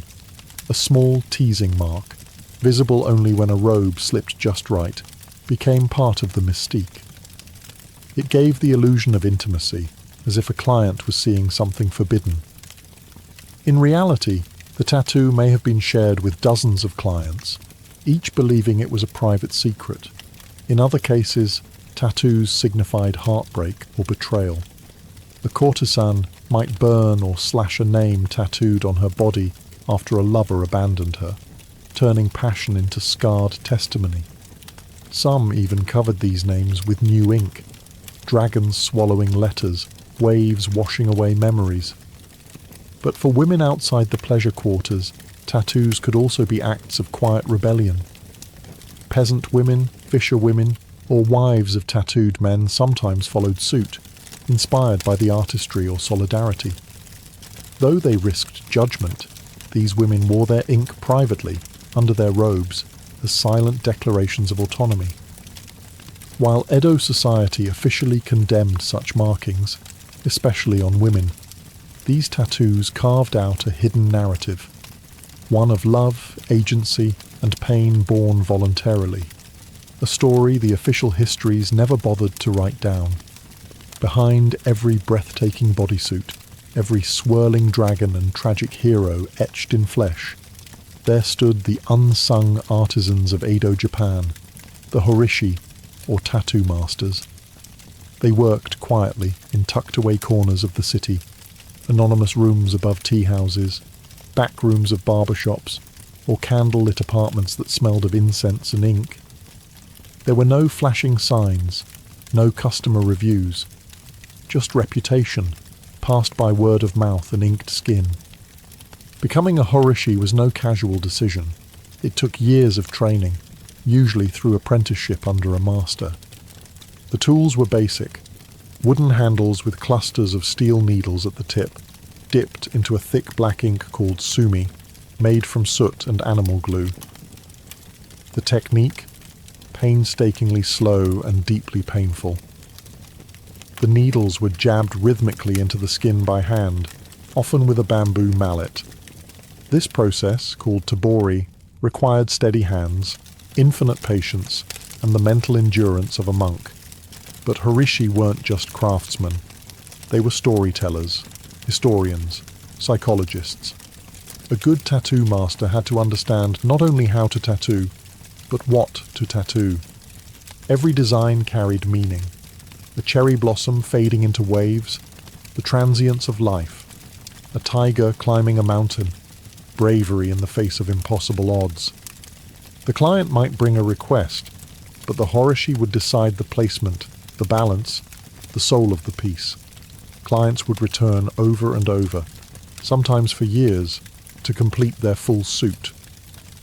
a small teasing mark, visible only when a robe slipped just right, became part of the mystique. It gave the illusion of intimacy, as if a client was seeing something forbidden. In reality, the tattoo may have been shared with dozens of clients, each believing it was a private secret. In other cases, tattoos signified heartbreak or betrayal. The courtesan might burn or slash a name tattooed on her body after a lover abandoned her, turning passion into scarred testimony. Some even covered these names with new ink, dragons swallowing letters, waves washing away memories. But for women outside the pleasure quarters, tattoos could also be acts of quiet rebellion. Peasant women, fisher women, or wives of tattooed men sometimes followed suit, inspired by the artistry or solidarity. Though they risked judgment, these women wore their ink privately, under their robes, as silent declarations of autonomy. While Edo society officially condemned such markings, especially on women, these tattoos carved out a hidden narrative, one of love, agency, and pain born voluntarily, a story the official histories never bothered to write down. Behind every breathtaking bodysuit, every swirling dragon and tragic hero etched in flesh, there stood the unsung artisans of Edo, Japan, the horishi, or tattoo masters. They worked quietly in tucked-away corners of the city, anonymous rooms above tea houses, back rooms of barbershops, or candle-lit apartments that smelled of incense and ink. There were no flashing signs, no customer reviews, just reputation, passed by word of mouth and inked skin. Becoming a horishi was no casual decision. It took years of training, usually through apprenticeship under a master. The tools were basic: wooden handles with clusters of steel needles at the tip, dipped into a thick black ink called sumi, made from soot and animal glue. The technique? Painstakingly slow and deeply painful. The needles were jabbed rhythmically into the skin by hand, often with a bamboo mallet. This process, called tabori, required steady hands, infinite patience, and the mental endurance of a monk. But horishi weren't just craftsmen. They were storytellers, historians, psychologists. A good tattoo master had to understand not only how to tattoo, but what to tattoo. Every design carried meaning. A cherry blossom fading into waves, the transience of life, a tiger climbing a mountain, bravery in the face of impossible odds. The client might bring a request, but the horishi would decide the placement, the balance, the soul of the piece. Clients would return over and over, sometimes for years, to complete their full suit.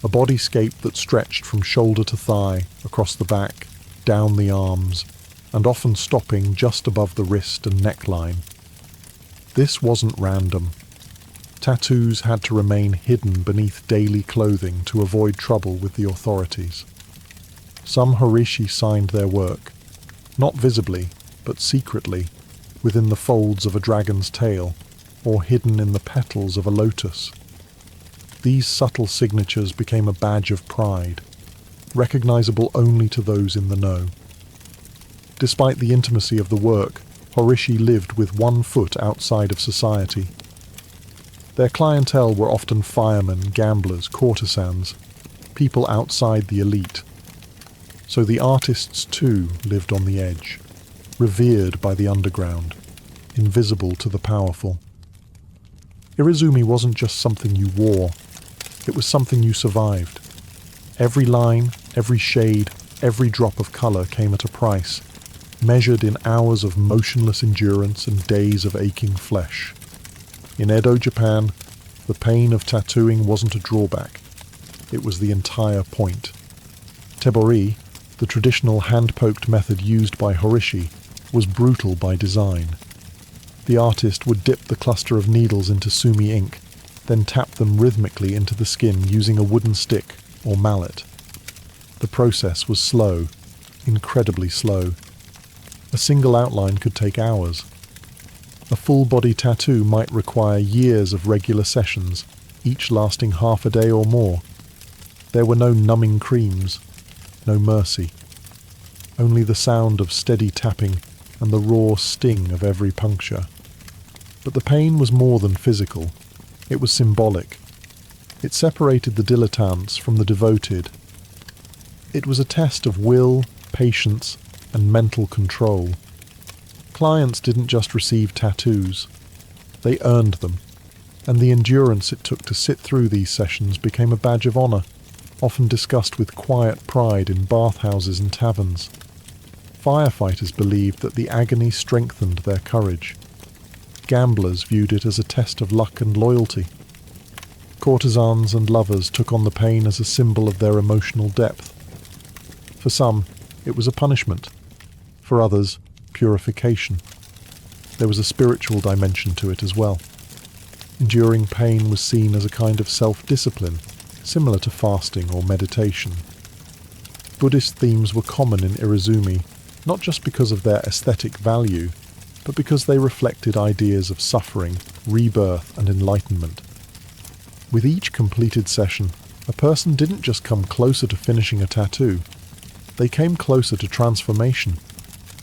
A bodyscape that stretched from shoulder to thigh, across the back, down the arms, and often stopping just above the wrist and neckline. This wasn't random. Tattoos had to remain hidden beneath daily clothing to avoid trouble with the authorities. Some horishi signed their work, not visibly, but secretly, within the folds of a dragon's tail, or hidden in the petals of a lotus. These subtle signatures became a badge of pride, recognizable only to those in the know. Despite the intimacy of the work, horishi lived with one foot outside of society. Their clientele were often firemen, gamblers, courtesans, people outside the elite. So the artists too lived on the edge, revered by the underground, invisible to the powerful. Irizumi wasn't just something you wore, it was something you survived. Every line, every shade, every drop of colour came at a price, measured in hours of motionless endurance and days of aching flesh. In Edo, Japan, the pain of tattooing wasn't a drawback, it was the entire point. Tebori, the traditional hand-poked method used by horishi, was brutal by design. The artist would dip the cluster of needles into sumi ink, then tap them rhythmically into the skin using a wooden stick or mallet. The process was slow, incredibly slow. A single outline could take hours. A full-body tattoo might require years of regular sessions, each lasting half a day or more. There were no numbing creams, no mercy. Only the sound of steady tapping and the raw sting of every puncture. But the pain was more than physical. It was symbolic. It separated the dilettantes from the devoted. It was a test of will, patience, and mental control. Clients didn't just receive tattoos. They earned them, and the endurance it took to sit through these sessions became a badge of honour, often discussed with quiet pride in bathhouses and taverns. Firefighters believed that the agony strengthened their courage. Gamblers viewed it as a test of luck and loyalty. Courtesans and lovers took on the pain as a symbol of their emotional depth. For some, it was a punishment. For others, purification. There was a spiritual dimension to it as well. Enduring pain was seen as a kind of self-discipline, similar to fasting or meditation. Buddhist themes were common in Irizumi, not just because of their aesthetic value, but because they reflected ideas of suffering, rebirth, and enlightenment. With each completed session, a person didn't just come closer to finishing a tattoo, they came closer to transformation.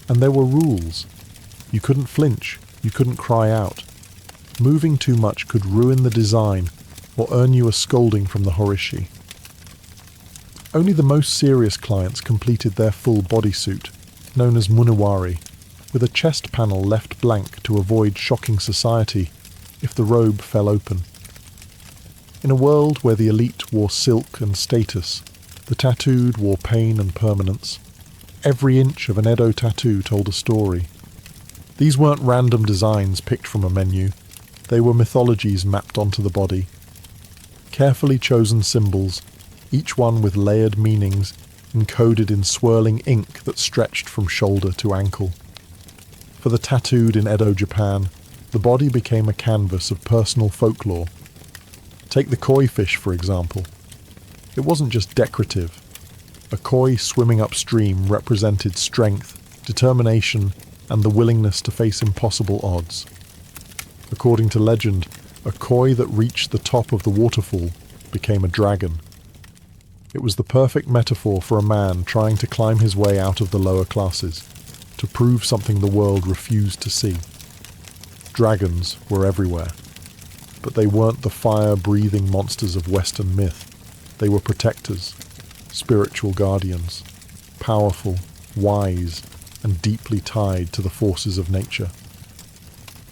And there were rules. You couldn't flinch, you couldn't cry out. Moving too much could ruin the design or earn you a scolding from the horishi. Only the most serious clients completed their full bodysuit, known as muniwari, with a chest panel left blank to avoid shocking society if the robe fell open. In a world where the elite wore silk and status, the tattooed wore pain and permanence. Every inch of an Edo tattoo told a story. These weren't random designs picked from a menu. They were mythologies mapped onto the body. Carefully chosen symbols, each one with layered meanings, encoded in swirling ink that stretched from shoulder to ankle. For the tattooed in Edo, Japan, the body became a canvas of personal folklore. Take the koi fish, for example. It wasn't just decorative. A koi swimming upstream represented strength, determination, and the willingness to face impossible odds. According to legend, a koi that reached the top of the waterfall became a dragon. It was the perfect metaphor for a man trying to climb his way out of the lower classes, to prove something the world refused to see. Dragons were everywhere, but they weren't the fire-breathing monsters of Western myth. They were protectors, spiritual guardians, powerful, wise, and deeply tied to the forces of nature.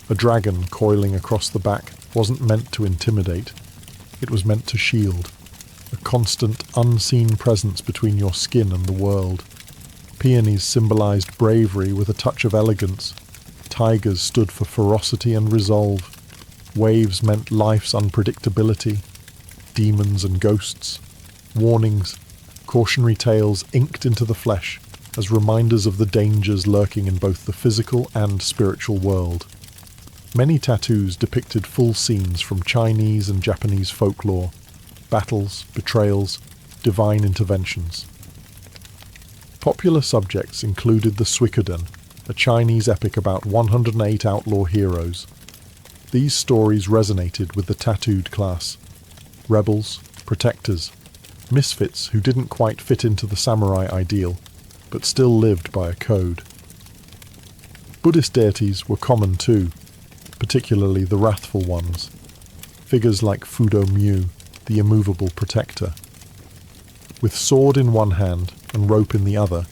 A dragon coiling across the back wasn't meant to intimidate, it was meant to shield. a constant, unseen presence between your skin and the world. Peonies symbolized bravery with a touch of elegance. Tigers stood for ferocity and resolve. Waves meant life's unpredictability. Demons and ghosts. Warnings, cautionary tales inked into the flesh as reminders of the dangers lurking in both the physical and spiritual world. Many tattoos depicted full scenes from Chinese and Japanese folklore, battles, betrayals, divine interventions. Popular subjects included the Suikoden, a Chinese epic about 108 outlaw heroes. These stories resonated with the tattooed class. Rebels, protectors, misfits who didn't quite fit into the samurai ideal, but still lived by a code. Buddhist deities were common too, particularly the wrathful ones. Figures like Fudo Mu, the immovable protector. With sword in one hand and rope in the other,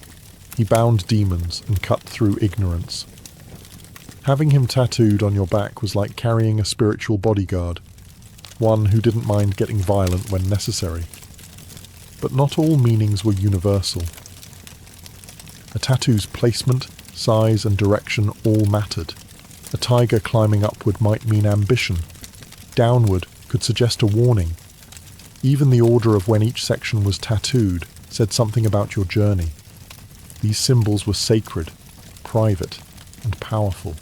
he bound demons and cut through ignorance. Having him tattooed on your back was like carrying a spiritual bodyguard, one who didn't mind getting violent when necessary. But not all meanings were universal. A tattoo's placement, size and direction all mattered. A tiger climbing upward might mean ambition. Downward could suggest a warning. Even the order of when each section was tattooed said something about your journey. These symbols were sacred, private, and powerful.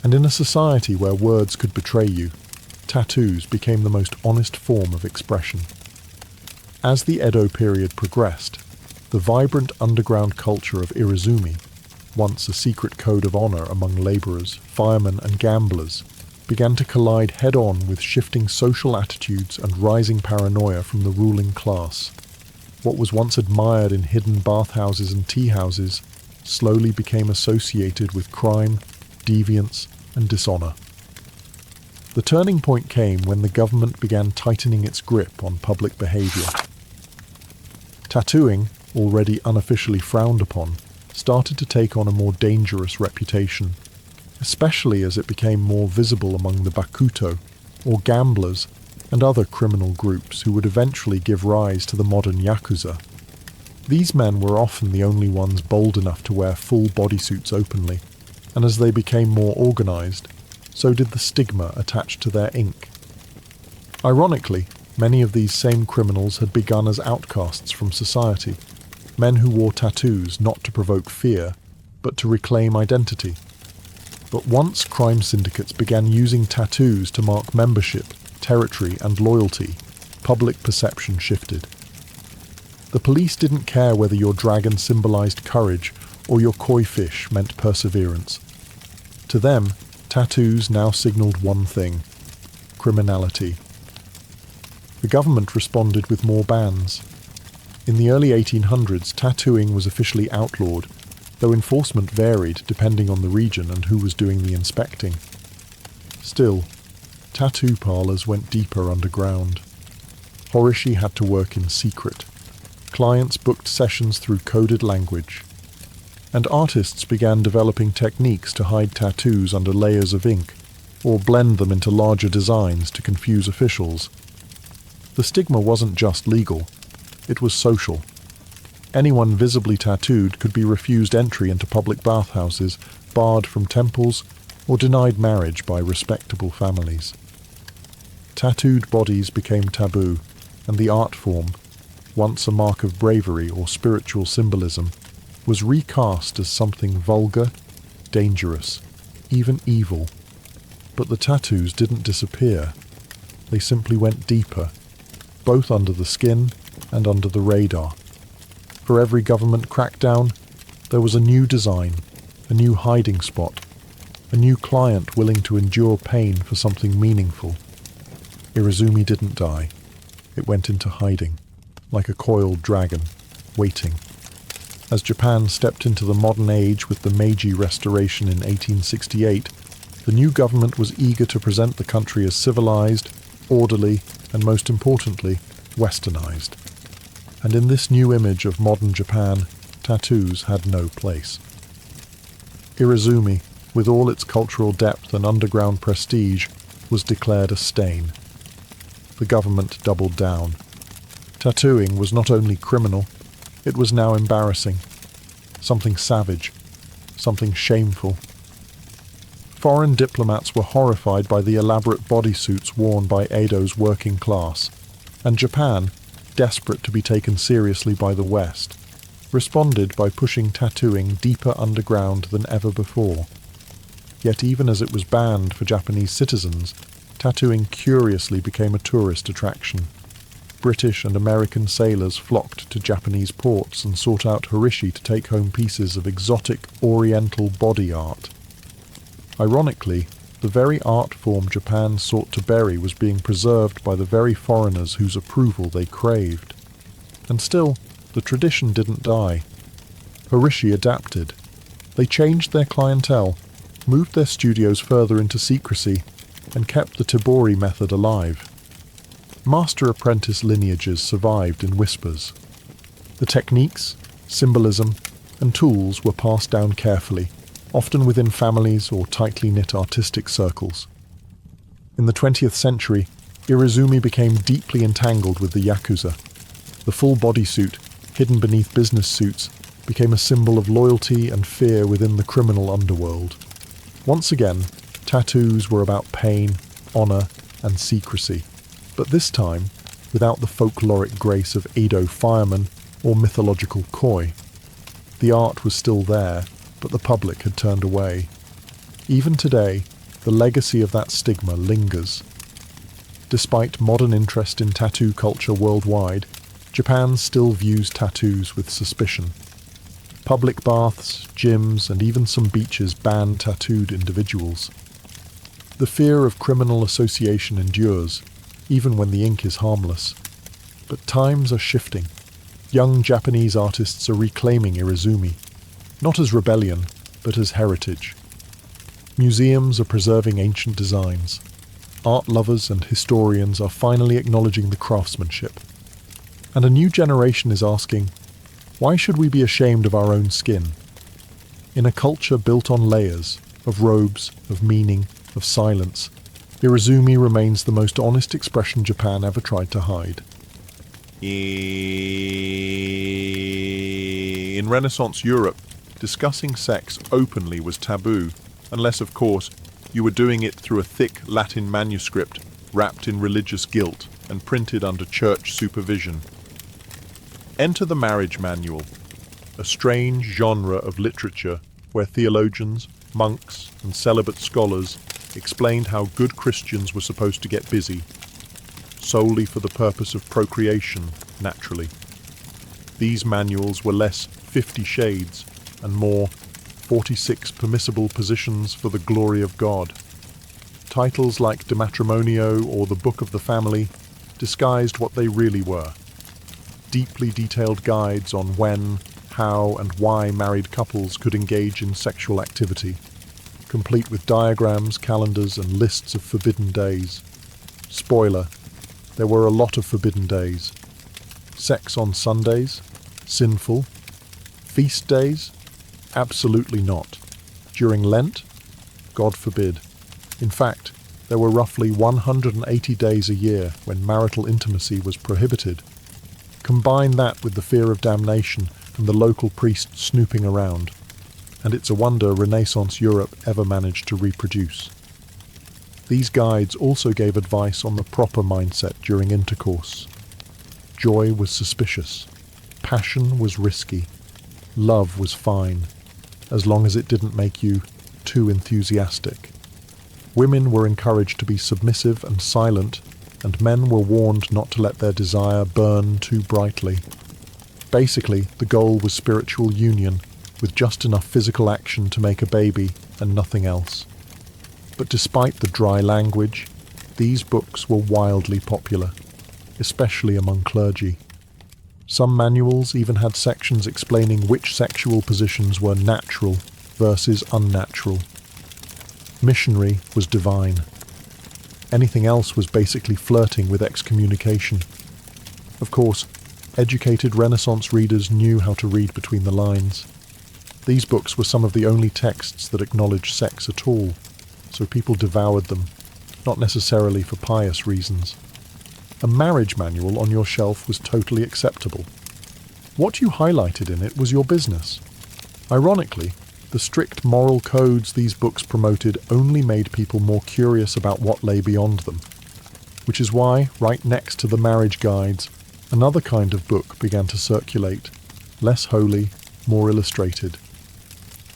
And in a society where words could betray you, tattoos became the most honest form of expression. As the Edo period progressed, the vibrant underground culture of Irizumi, once a secret code of honor among laborers, firemen, and gamblers, began to collide head-on with shifting social attitudes and rising paranoia from the ruling class. What was once admired in hidden bathhouses and tea houses slowly became associated with crime, deviance, and dishonor. The turning point came when the government began tightening its grip on public behavior. Tattooing, already unofficially frowned upon, started to take on a more dangerous reputation, especially as it became more visible among the bakuto, or gamblers, and other criminal groups who would eventually give rise to the modern yakuza. These men were often the only ones bold enough to wear full bodysuits openly, and as they became more organized, so did the stigma attached to their ink. Ironically, many of these same criminals had begun as outcasts from society, men who wore tattoos not to provoke fear, but to reclaim identity. But once crime syndicates began using tattoos to mark membership, territory, and loyalty, public perception shifted. The police didn't care whether your dragon symbolized courage or your koi fish meant perseverance. To them, tattoos now signaled one thing: criminality. The government responded with more bans. In the early 1800s, tattooing was officially outlawed, though enforcement varied depending on the region and who was doing the inspecting. Still, tattoo parlors went deeper underground. Horishi had to work in secret. Clients booked sessions through coded language. And artists began developing techniques to hide tattoos under layers of ink, or blend them into larger designs to confuse officials. The stigma wasn't just legal, it was social. Anyone visibly tattooed could be refused entry into public bathhouses, barred from temples, or denied marriage by respectable families. Tattooed bodies became taboo, and the art form, once a mark of bravery or spiritual symbolism, was recast as something vulgar, dangerous, even evil. But the tattoos didn't disappear. They simply went deeper, both under the skin and under the radar. For every government crackdown, there was a new design, a new hiding spot, a new client willing to endure pain for something meaningful. Irizumi didn't die. It went into hiding, like a coiled dragon, waiting. As Japan stepped into the modern age with the Meiji Restoration in 1868, the new government was eager to present the country as civilized, orderly, and most importantly, westernized. And in this new image of modern Japan, tattoos had no place. Irizumi, with all its cultural depth and underground prestige, was declared a stain. The government doubled down. Tattooing was not only criminal, it was now embarrassing. Something savage, something shameful. Foreign diplomats were horrified by the elaborate bodysuits worn by Edo's working class, and Japan, desperate to be taken seriously by the West, responded by pushing tattooing deeper underground than ever before. Yet even as it was banned for Japanese citizens, tattooing curiously became a tourist attraction. British and American sailors flocked to Japanese ports and sought out Horishi to take home pieces of exotic oriental body art. Ironically, the very art form Japan sought to bury was being preserved by the very foreigners whose approval they craved. And still, the tradition didn't die. Horishi adapted. They changed their clientele, moved their studios further into secrecy, and kept the Tibori method alive. Master-apprentice lineages survived in whispers. The techniques, symbolism, and tools were passed down carefully, often within families or tightly knit artistic circles. In the 20th century, Irizumi became deeply entangled with the Yakuza. The full bodysuit, hidden beneath business suits, became a symbol of loyalty and fear within the criminal underworld. Once again, tattoos were about pain, honor, and secrecy. But this time, without the folkloric grace of Edo firemen or mythological koi. The art was still there, but the public had turned away. Even today, the legacy of that stigma lingers. Despite modern interest in tattoo culture worldwide, Japan still views tattoos with suspicion. Public baths, gyms, and even some beaches ban tattooed individuals. The fear of criminal association endures, even when the ink is harmless. But times are shifting. Young Japanese artists are reclaiming Irizumi, not as rebellion, but as heritage. Museums are preserving ancient designs. Art lovers and historians are finally acknowledging the craftsmanship. And a new generation is asking, why should we be ashamed of our own skin? In a culture built on layers, of robes, of meaning, of silence, Irizumi remains the most honest expression Japan ever tried to hide. In Renaissance Europe, discussing sex openly was taboo, unless, of course, you were doing it through a thick Latin manuscript wrapped in religious guilt and printed under church supervision. Enter the marriage manual, a strange genre of literature where theologians, monks, and celibate scholars explained how good Christians were supposed to get busy, solely for the purpose of procreation, naturally. These manuals were less 50 Shades and more 46 permissible positions for the glory of God. Titles like De Matrimonio or The Book of the Family disguised what they really were. Deeply detailed guides on when, how, and why married couples could engage in sexual activity, complete with diagrams, calendars, and lists of forbidden days. Spoiler, there were a lot of forbidden days. Sex on Sundays? Sinful. Feast days? Absolutely not. During Lent? God forbid. In fact, there were roughly 180 days a year when marital intimacy was prohibited. Combine that with the fear of damnation and the local priest snooping around, and it's a wonder Renaissance Europe ever managed to reproduce. These guides also gave advice on the proper mindset during intercourse. Joy was suspicious. Passion was risky. Love was fine, as long as it didn't make you too enthusiastic. Women were encouraged to be submissive and silent, and men were warned not to let their desire burn too brightly. Basically, the goal was spiritual union, with just enough physical action to make a baby and nothing else. But despite the dry language, these books were wildly popular, especially among clergy. Some manuals even had sections explaining which sexual positions were natural versus unnatural. Missionary was divine. Anything else was basically flirting with excommunication. Of course, educated Renaissance readers knew how to read between the lines. These books were some of the only texts that acknowledged sex at all, so people devoured them, not necessarily for pious reasons. a marriage manual on your shelf was totally acceptable. What you highlighted in it was your business. Ironically, the strict moral codes these books promoted only made people more curious about what lay beyond them, which is why, right next to the marriage guides, another kind of book began to circulate, less holy, more illustrated.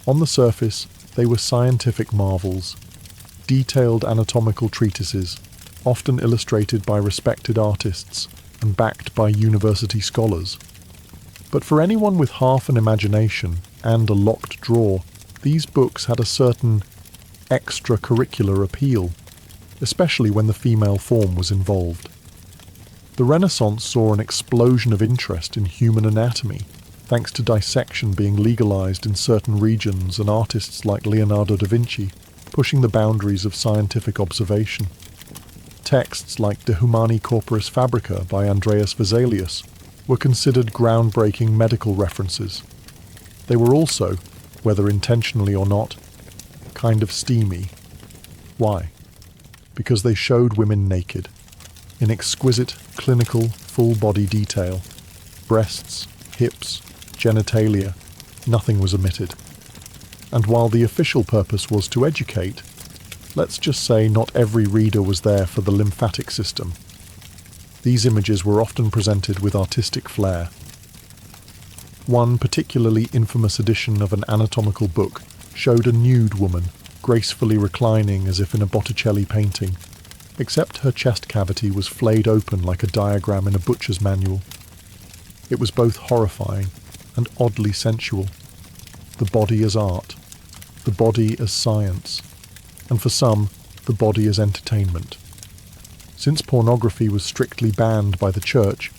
On the surface, they were scientific marvels, detailed anatomical treatises, often illustrated by respected artists and backed by university scholars. But for anyone with half an imagination and a locked drawer, these books had a certain extracurricular appeal, especially when the female form was involved. The Renaissance saw an explosion of interest in human anatomy, thanks to dissection being legalized in certain regions and artists like Leonardo da Vinci pushing the boundaries of scientific observation. Texts like De Humani Corporis Fabrica by Andreas Vesalius were considered groundbreaking medical references. They were also, whether intentionally or not, kind of steamy. Why? Because they showed women naked, in exquisite, clinical, full-body detail. Breasts, hips, genitalia, nothing was omitted. And while the official purpose was to educate, let's just say not every reader was there for the lymphatic system. These images were often presented with artistic flair. One particularly infamous edition of an anatomical book showed a nude woman, gracefully reclining as if in a Botticelli painting, except her chest cavity was flayed open like a diagram in a butcher's manual. It was both horrifying and oddly sensual. The body as art, the body as science, and for some, the body as entertainment. Since pornography was strictly banned by the church,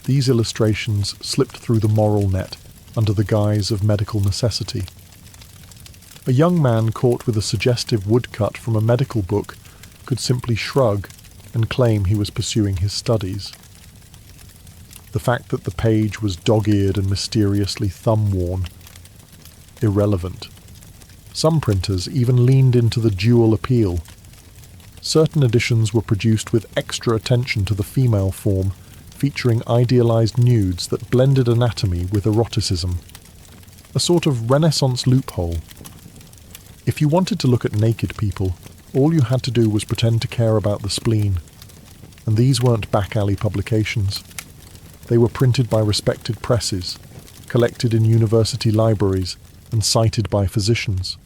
these illustrations slipped through the moral net under the guise of medical necessity. A young man caught with a suggestive woodcut from a medical book could simply shrug and claim he was pursuing his studies. The fact that the page was dog-eared and mysteriously thumb-worn, irrelevant. Some printers even leaned into the dual appeal. Certain editions were produced with extra attention to the female form, featuring idealized nudes that blended anatomy with eroticism. A sort of Renaissance loophole. If you wanted to look at naked people, all you had to do was pretend to care about the spleen. And these weren't back-alley publications. They were printed by respected presses, collected in university libraries, and cited by physicians.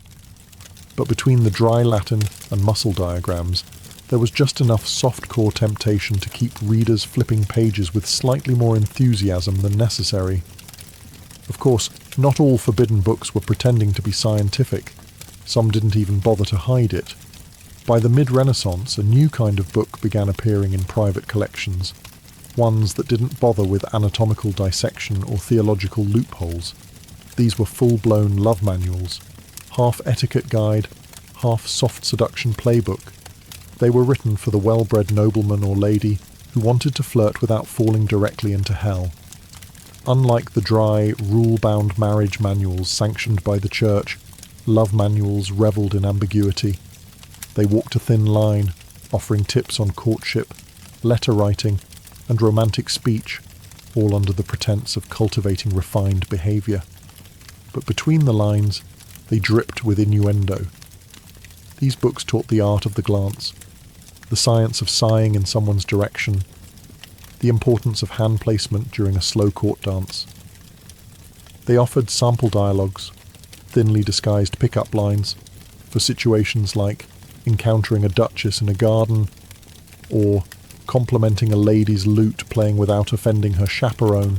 But between the dry Latin and muscle diagrams, there was just enough soft-core temptation to keep readers flipping pages with slightly more enthusiasm than necessary. Of course, not all forbidden books were pretending to be scientific. Some didn't even bother to hide it. By the mid-Renaissance, a new kind of book began appearing in private collections, ones that didn't bother with anatomical dissection or theological loopholes. These were full-blown love manuals, half etiquette guide, half soft seduction playbook. They were written for the well-bred nobleman or lady who wanted to flirt without falling directly into hell. Unlike the dry, rule-bound marriage manuals sanctioned by the church, love manuals revelled in ambiguity. They walked a thin line, offering tips on courtship, letter writing, and romantic speech, all under the pretense of cultivating refined behaviour. But between the lines, they dripped with innuendo. These books taught the art of the glance, the science of sighing in someone's direction, the importance of hand placement during a slow court dance. They offered sample dialogues, thinly disguised pick-up lines, for situations like encountering a duchess in a garden, or complimenting a lady's lute playing without offending her chaperone.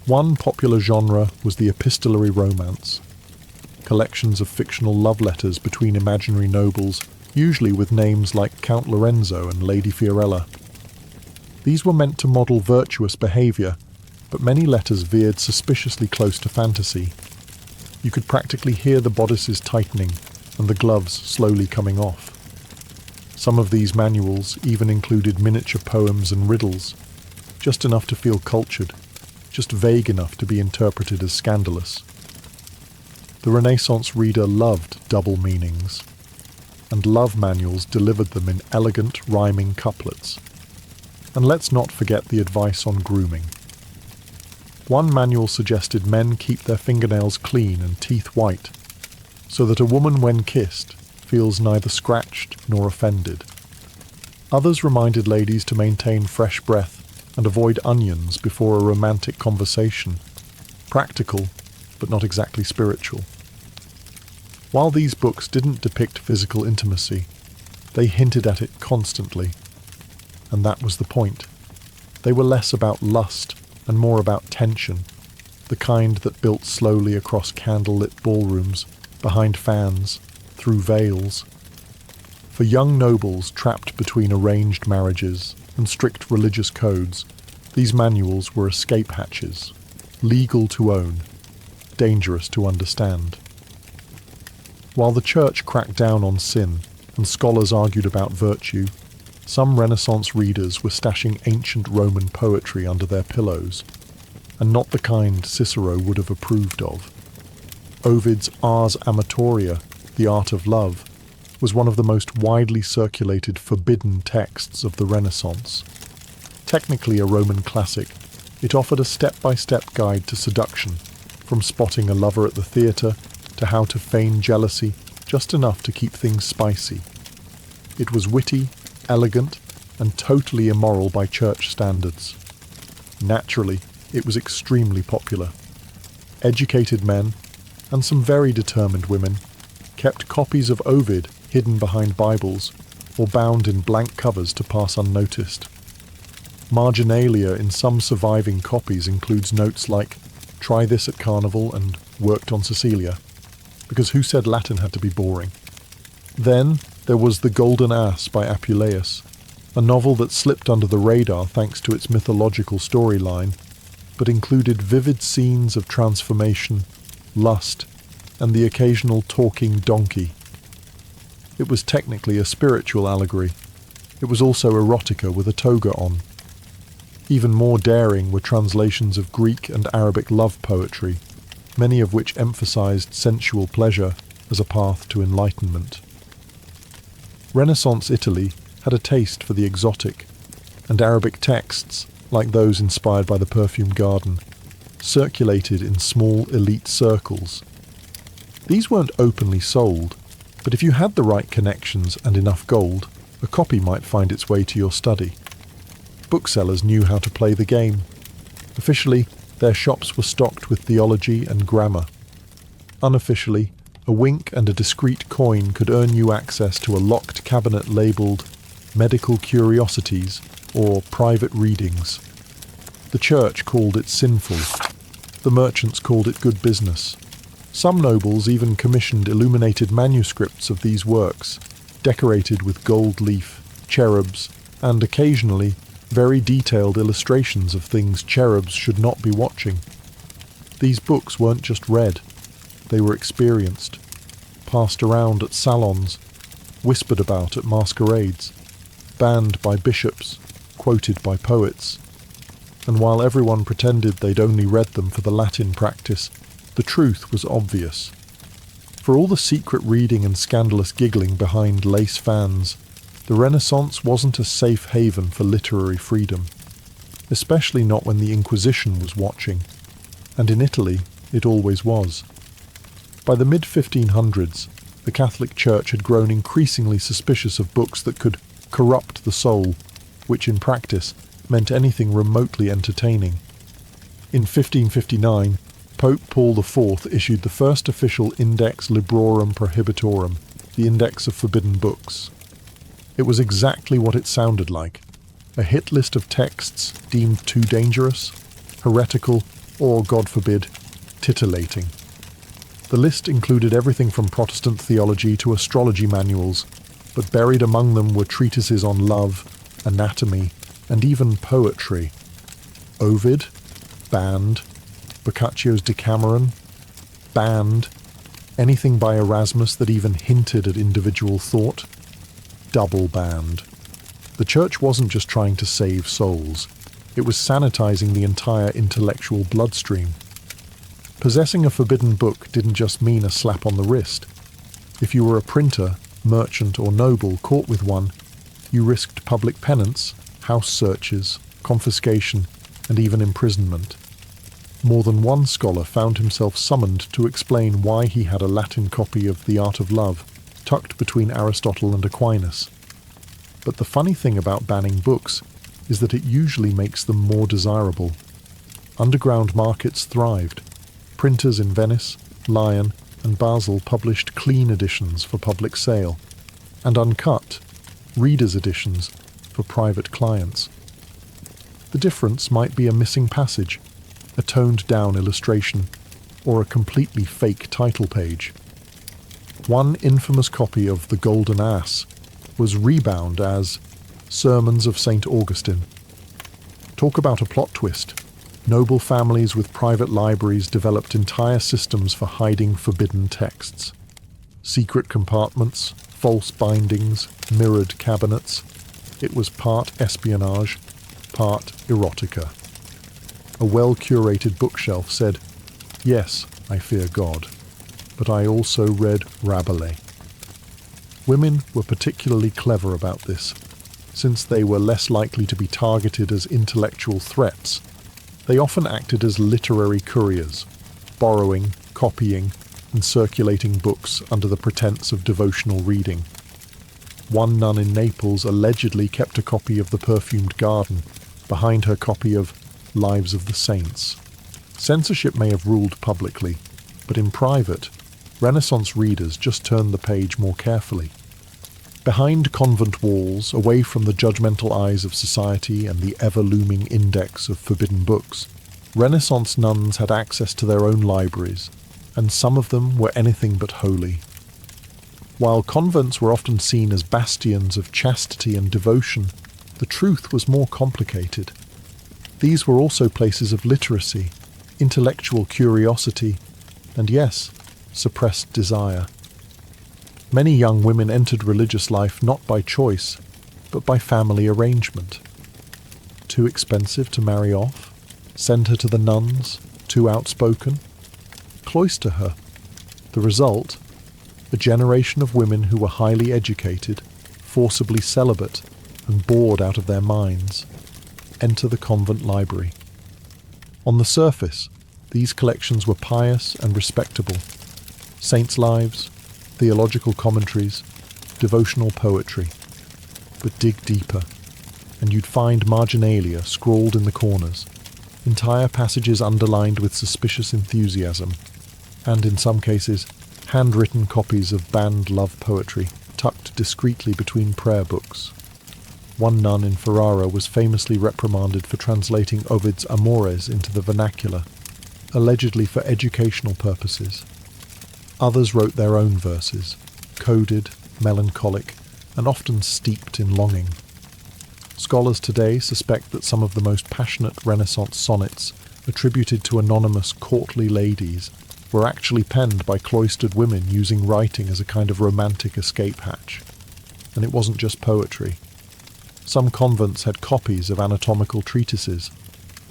One popular genre was the epistolary romance, collections of fictional love letters between imaginary nobles, usually with names like Count Lorenzo and Lady Fiorella. These were meant to model virtuous behaviour, but many letters veered suspiciously close to fantasy. You could practically hear the bodices tightening and the gloves slowly coming off. Some of these manuals even included miniature poems and riddles, just enough to feel cultured, just vague enough to be interpreted as scandalous. The Renaissance reader loved double meanings, and love manuals delivered them in elegant, rhyming couplets. And let's not forget the advice on grooming. One manual suggested men keep their fingernails clean and teeth white, so that a woman when kissed feels neither scratched nor offended. Others reminded ladies to maintain fresh breath and avoid onions before a romantic conversation. Practical, but not exactly spiritual. While these books didn't depict physical intimacy, they hinted at it constantly. And that was the point. They were less about lust and more about tension, the kind that built slowly across candlelit ballrooms, behind fans, through veils. For young nobles trapped between arranged marriages and strict religious codes, these manuals were escape hatches, legal to own, dangerous to understand. While the church cracked down on sin and scholars argued about virtue, some Renaissance readers were stashing ancient Roman poetry under their pillows, and not the kind Cicero would have approved of. Ovid's Ars Amatoria, The Art of Love, was one of the most widely circulated forbidden texts of the Renaissance. Technically a Roman classic, it offered a step-by-step guide to seduction, from spotting a lover at the theatre to how to feign jealousy just enough to keep things spicy. It was witty, elegant, and totally immoral by church standards. Naturally, it was extremely popular. Educated men, and some very determined women, kept copies of Ovid hidden behind Bibles or bound in blank covers to pass unnoticed. Marginalia in some surviving copies includes notes like, "Try this at Carnival" and "Worked on Cecilia," because who said Latin had to be boring? Then there was The Golden Ass by Apuleius, a novel that slipped under the radar thanks to its mythological storyline, but included vivid scenes of transformation, lust, and the occasional talking donkey. It was technically a spiritual allegory. It was also erotica with a toga on. Even more daring were translations of Greek and Arabic love poetry, many of which emphasized sensual pleasure as a path to enlightenment. Renaissance Italy had a taste for the exotic, and Arabic texts, like those inspired by the Perfume Garden, circulated in small elite circles. These weren't openly sold, but if you had the right connections and enough gold, a copy might find its way to your study. Booksellers knew how to play the game. Officially, their shops were stocked with theology and grammar. Unofficially, a wink and a discreet coin could earn you access to a locked cabinet labelled Medical Curiosities or Private Readings. The church called it sinful. The merchants called it good business. Some nobles even commissioned illuminated manuscripts of these works, decorated with gold leaf, cherubs, and occasionally very detailed illustrations of things cherubs should not be watching. These books weren't just read, they were experienced, passed around at salons, whispered about at masquerades, banned by bishops, quoted by poets. And while everyone pretended they'd only read them for the Latin practice, the truth was obvious. For all the secret reading and scandalous giggling behind lace fans, the Renaissance wasn't a safe haven for literary freedom, especially not when the Inquisition was watching, and in Italy it always was. By the mid-1500s, the Catholic Church had grown increasingly suspicious of books that could corrupt the soul, which in practice meant anything remotely entertaining. In 1559, Pope Paul IV issued the first official Index Librorum Prohibitorum, the Index of Forbidden Books. It was exactly what it sounded like, a hit list of texts deemed too dangerous, heretical, or, God forbid, titillating. The list included everything from Protestant theology to astrology manuals, but buried among them were treatises on love, anatomy, and even poetry. Ovid, banned. Boccaccio's Decameron, banned. Anything by Erasmus that even hinted at individual thought, double banned. The church wasn't just trying to save souls, it was sanitizing the entire intellectual bloodstream. Possessing a forbidden book didn't just mean a slap on the wrist. If you were a printer, merchant, or noble caught with one, you risked public penance, house searches, confiscation, and even imprisonment. More than one scholar found himself summoned to explain why he had a Latin copy of The Art of Love tucked between Aristotle and Aquinas. But the funny thing about banning books is that it usually makes them more desirable. Underground markets thrived. Printers in Venice, Lyon, and Basel published clean editions for public sale, and uncut, readers' editions for private clients. The difference might be a missing passage, a toned-down illustration, or a completely fake title page. One infamous copy of The Golden Ass was rebound as Sermons of St. Augustine. Talk about a plot twist. Noble families with private libraries developed entire systems for hiding forbidden texts. Secret compartments, false bindings, mirrored cabinets. It was part espionage, part erotica. A well-curated bookshelf said, "Yes, I fear God, but I also read Rabelais." Women were particularly clever about this, since they were less likely to be targeted as intellectual threats. They often acted as literary couriers, borrowing, copying, and circulating books under the pretense of devotional reading. One nun in Naples allegedly kept a copy of The Perfumed Garden behind her copy of Lives of the Saints. Censorship may have ruled publicly, but in private, Renaissance readers just turned the page more carefully. Behind convent walls, away from the judgmental eyes of society and the ever-looming index of forbidden books, Renaissance nuns had access to their own libraries, and some of them were anything but holy. While convents were often seen as bastions of chastity and devotion, the truth was more complicated. These were also places of literacy, intellectual curiosity, and yes, suppressed desire. Many young women entered religious life not by choice, but by family arrangement. Too expensive to marry off? Send her to the nuns? Too outspoken? Cloister her. The result? A generation of women who were highly educated, forcibly celibate, and bored out of their minds. Enter the convent library. On the surface, these collections were pious and respectable. Saints' lives, theological commentaries, devotional poetry. But dig deeper, and you'd find marginalia scrawled in the corners, entire passages underlined with suspicious enthusiasm, and in some cases, handwritten copies of banned love poetry tucked discreetly between prayer books. One nun in Ferrara was famously reprimanded for translating Ovid's Amores into the vernacular, allegedly for educational purposes. Others wrote their own verses, coded, melancholic, and often steeped in longing. Scholars today suspect that some of the most passionate Renaissance sonnets, attributed to anonymous courtly ladies, were actually penned by cloistered women using writing as a kind of romantic escape hatch. And it wasn't just poetry. Some convents had copies of anatomical treatises,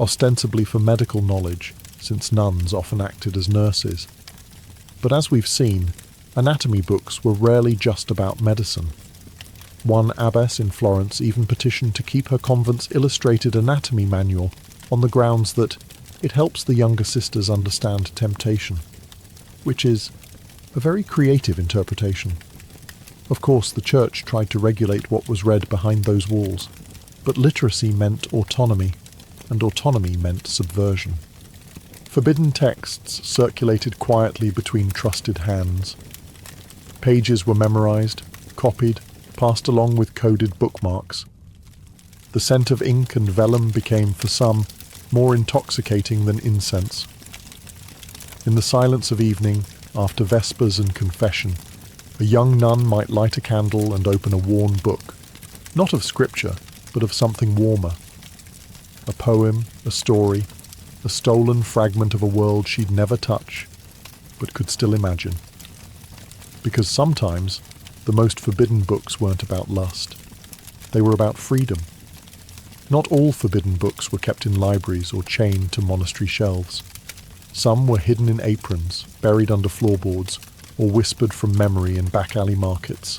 ostensibly for medical knowledge, since nuns often acted as nurses. But as we've seen, anatomy books were rarely just about medicine. One abbess in Florence even petitioned to keep her convent's illustrated anatomy manual on the grounds that it helps the younger sisters understand temptation, which is a very creative interpretation. Of course, the church tried to regulate what was read behind those walls, but literacy meant autonomy, and autonomy meant subversion. Forbidden texts circulated quietly between trusted hands. Pages were memorized, copied, passed along with coded bookmarks. The scent of ink and vellum became, for some, more intoxicating than incense. In the silence of evening, after vespers and confession, a young nun might light a candle and open a worn book, not of scripture, but of something warmer. A poem, a story, a stolen fragment of a world she'd never touch, but could still imagine. Because sometimes, the most forbidden books weren't about lust. They were about freedom. Not all forbidden books were kept in libraries or chained to monastery shelves. Some were hidden in aprons, buried under floorboards, or whispered from memory in back-alley markets.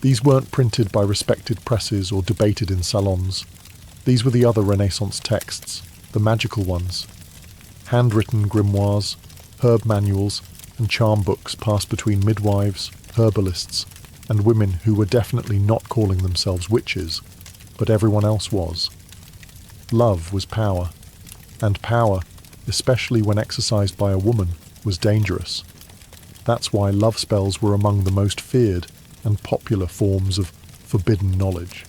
These weren't printed by respected presses or debated in salons. These were the other Renaissance texts, the magical ones. Handwritten grimoires, herb manuals, and charm books passed between midwives, herbalists, and women who were definitely not calling themselves witches, but everyone else was. Love was power, and power, especially when exercised by a woman, was dangerous. That's why love spells were among the most feared and popular forms of forbidden knowledge.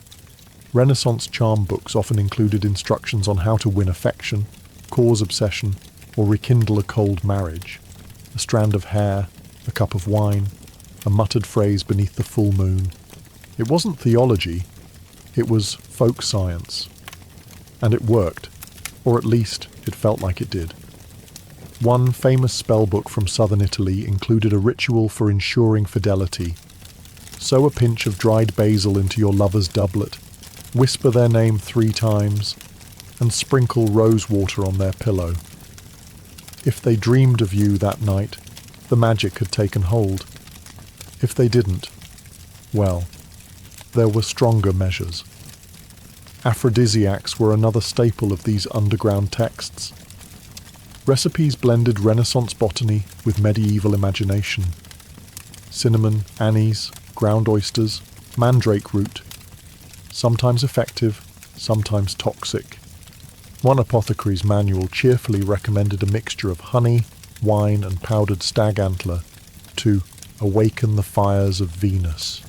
Renaissance charm books often included instructions on how to win affection, cause obsession, or rekindle a cold marriage. A strand of hair, a cup of wine, a muttered phrase beneath the full moon. It wasn't theology, it was folk science. And it worked, or at least it felt like it did. One famous spell book from southern Italy included a ritual for ensuring fidelity. Sow a pinch of dried basil into your lover's doublet, whisper their name 3 times, and sprinkle rose water on their pillow. If they dreamed of you that night, the magic had taken hold. If they didn't, well, there were stronger measures. Aphrodisiacs were another staple of these underground texts. Recipes blended Renaissance botany with medieval imagination. Cinnamon, anise, ground oysters, mandrake root. Sometimes effective, sometimes toxic. One apothecary's manual cheerfully recommended a mixture of honey, wine, and powdered stag antler to awaken the fires of Venus.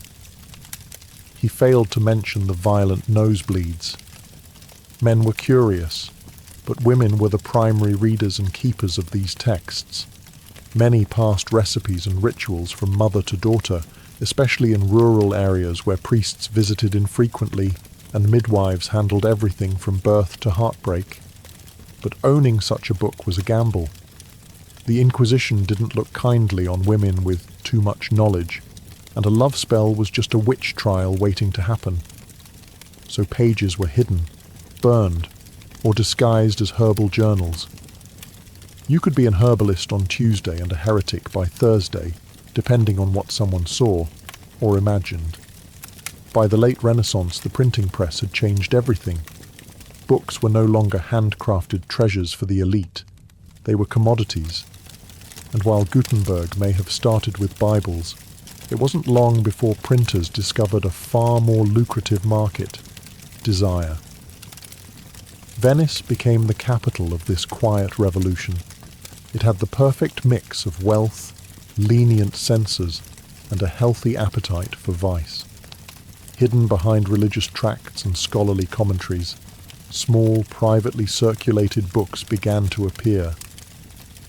He failed to mention the violent nosebleeds. Men were curious, but women were the primary readers and keepers of these texts. Many passed recipes and rituals from mother to daughter, especially in rural areas where priests visited infrequently and midwives handled everything from birth to heartbreak. But owning such a book was a gamble. The Inquisition didn't look kindly on women with too much knowledge, and a love spell was just a witch trial waiting to happen. So pages were hidden, burned, or disguised as herbal journals. You could be an herbalist on Tuesday and a heretic by Thursday, depending on what someone saw or imagined. By the late Renaissance, the printing press had changed everything. Books were no longer handcrafted treasures for the elite. They were commodities. And while Gutenberg may have started with Bibles, it wasn't long before printers discovered a far more lucrative market: desire. Venice became the capital of this quiet revolution. It had the perfect mix of wealth, lenient censors, and a healthy appetite for vice. Hidden behind religious tracts and scholarly commentaries, small, privately circulated books began to appear.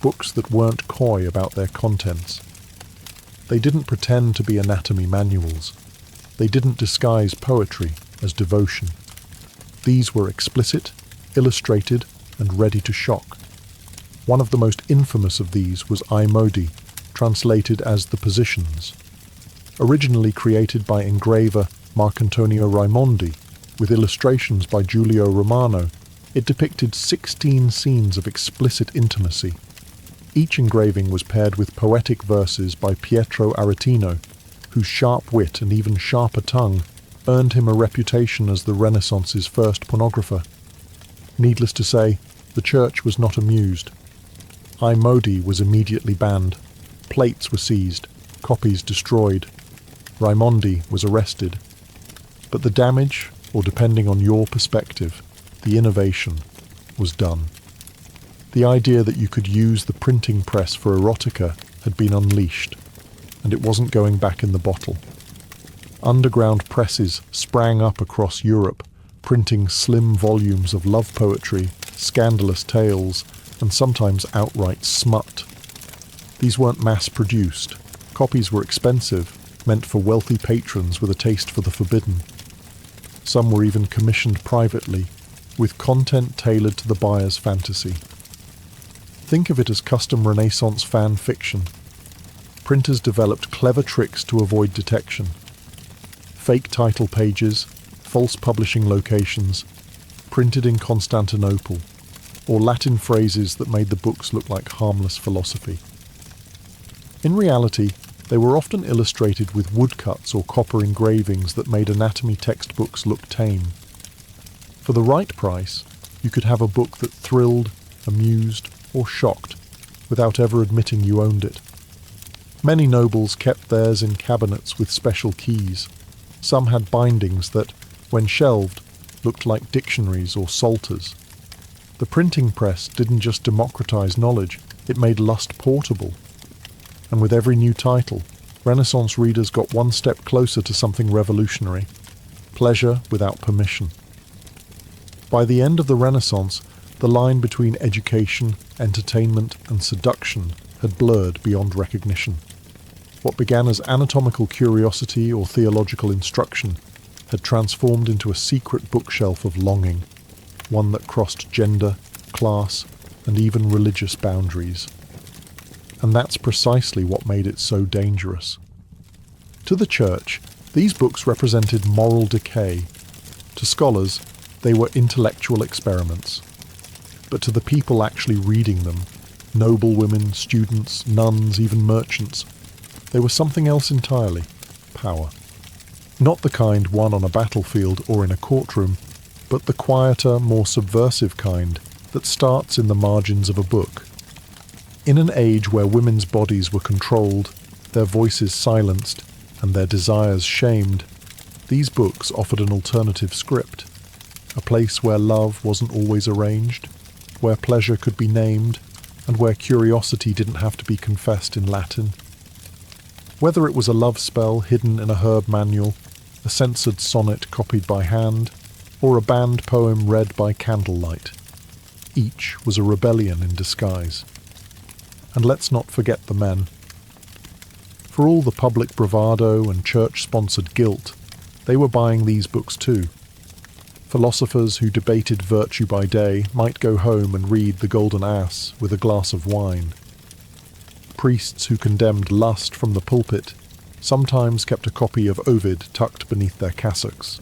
Books that weren't coy about their contents. They didn't pretend to be anatomy manuals. They didn't disguise poetry as devotion. These were explicit, illustrated, and ready to shock. One of the most infamous of these was I Modi, translated as The Positions. Originally created by engraver Marcantonio Raimondi, with illustrations by Giulio Romano, it depicted 16 scenes of explicit intimacy. Each engraving was paired with poetic verses by Pietro Aretino, whose sharp wit and even sharper tongue earned him a reputation as the Renaissance's first pornographer. Needless to say, the church was not amused. I Modi was immediately banned. Plates were seized, copies destroyed. Raimondi was arrested. But the damage, or depending on your perspective, the innovation, was done. The idea that you could use the printing press for erotica had been unleashed, and it wasn't going back in the bottle. Underground presses sprang up across Europe, printing slim volumes of love poetry, scandalous tales, and sometimes outright smut. These weren't mass-produced. Copies were expensive, meant for wealthy patrons with a taste for the forbidden. Some were even commissioned privately, with content tailored to the buyer's fantasy. Think of it as custom Renaissance fan fiction. Printers developed clever tricks to avoid detection. Fake title pages, false publishing locations, printed in Constantinople, or Latin phrases that made the books look like harmless philosophy. In reality, they were often illustrated with woodcuts or copper engravings that made anatomy textbooks look tame. For the right price, you could have a book that thrilled, amused, or shocked, without ever admitting you owned it. Many nobles kept theirs in cabinets with special keys. Some had bindings that, when shelved, looked like dictionaries or psalters. The printing press didn't just democratize knowledge, it made lust portable. And with every new title, Renaissance readers got one step closer to something revolutionary: pleasure without permission. By the end of the Renaissance, the line between education, entertainment, and seduction had blurred beyond recognition. What began as anatomical curiosity or theological instruction had transformed into a secret bookshelf of longing, one that crossed gender, class, and even religious boundaries. And that's precisely what made it so dangerous. To the church, these books represented moral decay. To scholars, they were intellectual experiments. But to the people actually reading them, noble women, students, nuns, even merchants, they were something else entirely: power. Not the kind won on a battlefield or in a courtroom, but the quieter, more subversive kind that starts in the margins of a book. In an age where women's bodies were controlled, their voices silenced, and their desires shamed, these books offered an alternative script, a place where love wasn't always arranged, where pleasure could be named, and where curiosity didn't have to be confessed in Latin. Whether it was a love spell hidden in a herb manual, a censored sonnet copied by hand, or a banned poem read by candlelight, each was a rebellion in disguise. And let's not forget the men. For all the public bravado and church-sponsored guilt, they were buying these books too. Philosophers who debated virtue by day might go home and read The Golden Ass with a glass of wine. Priests who condemned lust from the pulpit sometimes kept a copy of Ovid tucked beneath their cassocks.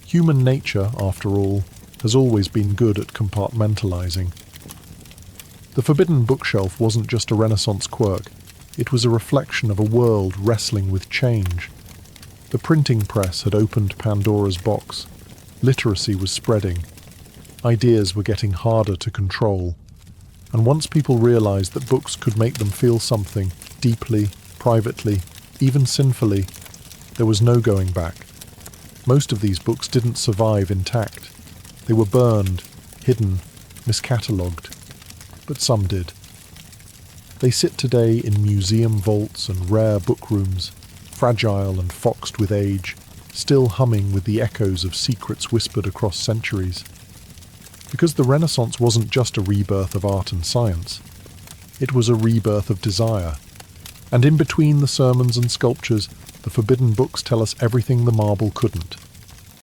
Human nature, after all, has always been good at compartmentalizing. The forbidden bookshelf wasn't just a Renaissance quirk, it was a reflection of a world wrestling with change. The printing press had opened Pandora's box. Literacy was spreading. Ideas were getting harder to control. And once people realized that books could make them feel something, deeply, privately, even sinfully, there was no going back. Most of these books didn't survive intact. They were burned, hidden, miscatalogued. But some did. They sit today in museum vaults and rare book rooms, fragile and foxed with age, still humming with the echoes of secrets whispered across centuries. Because the Renaissance wasn't just a rebirth of art and science. It was a rebirth of desire. And in between the sermons and sculptures, the forbidden books tell us everything the marble couldn't.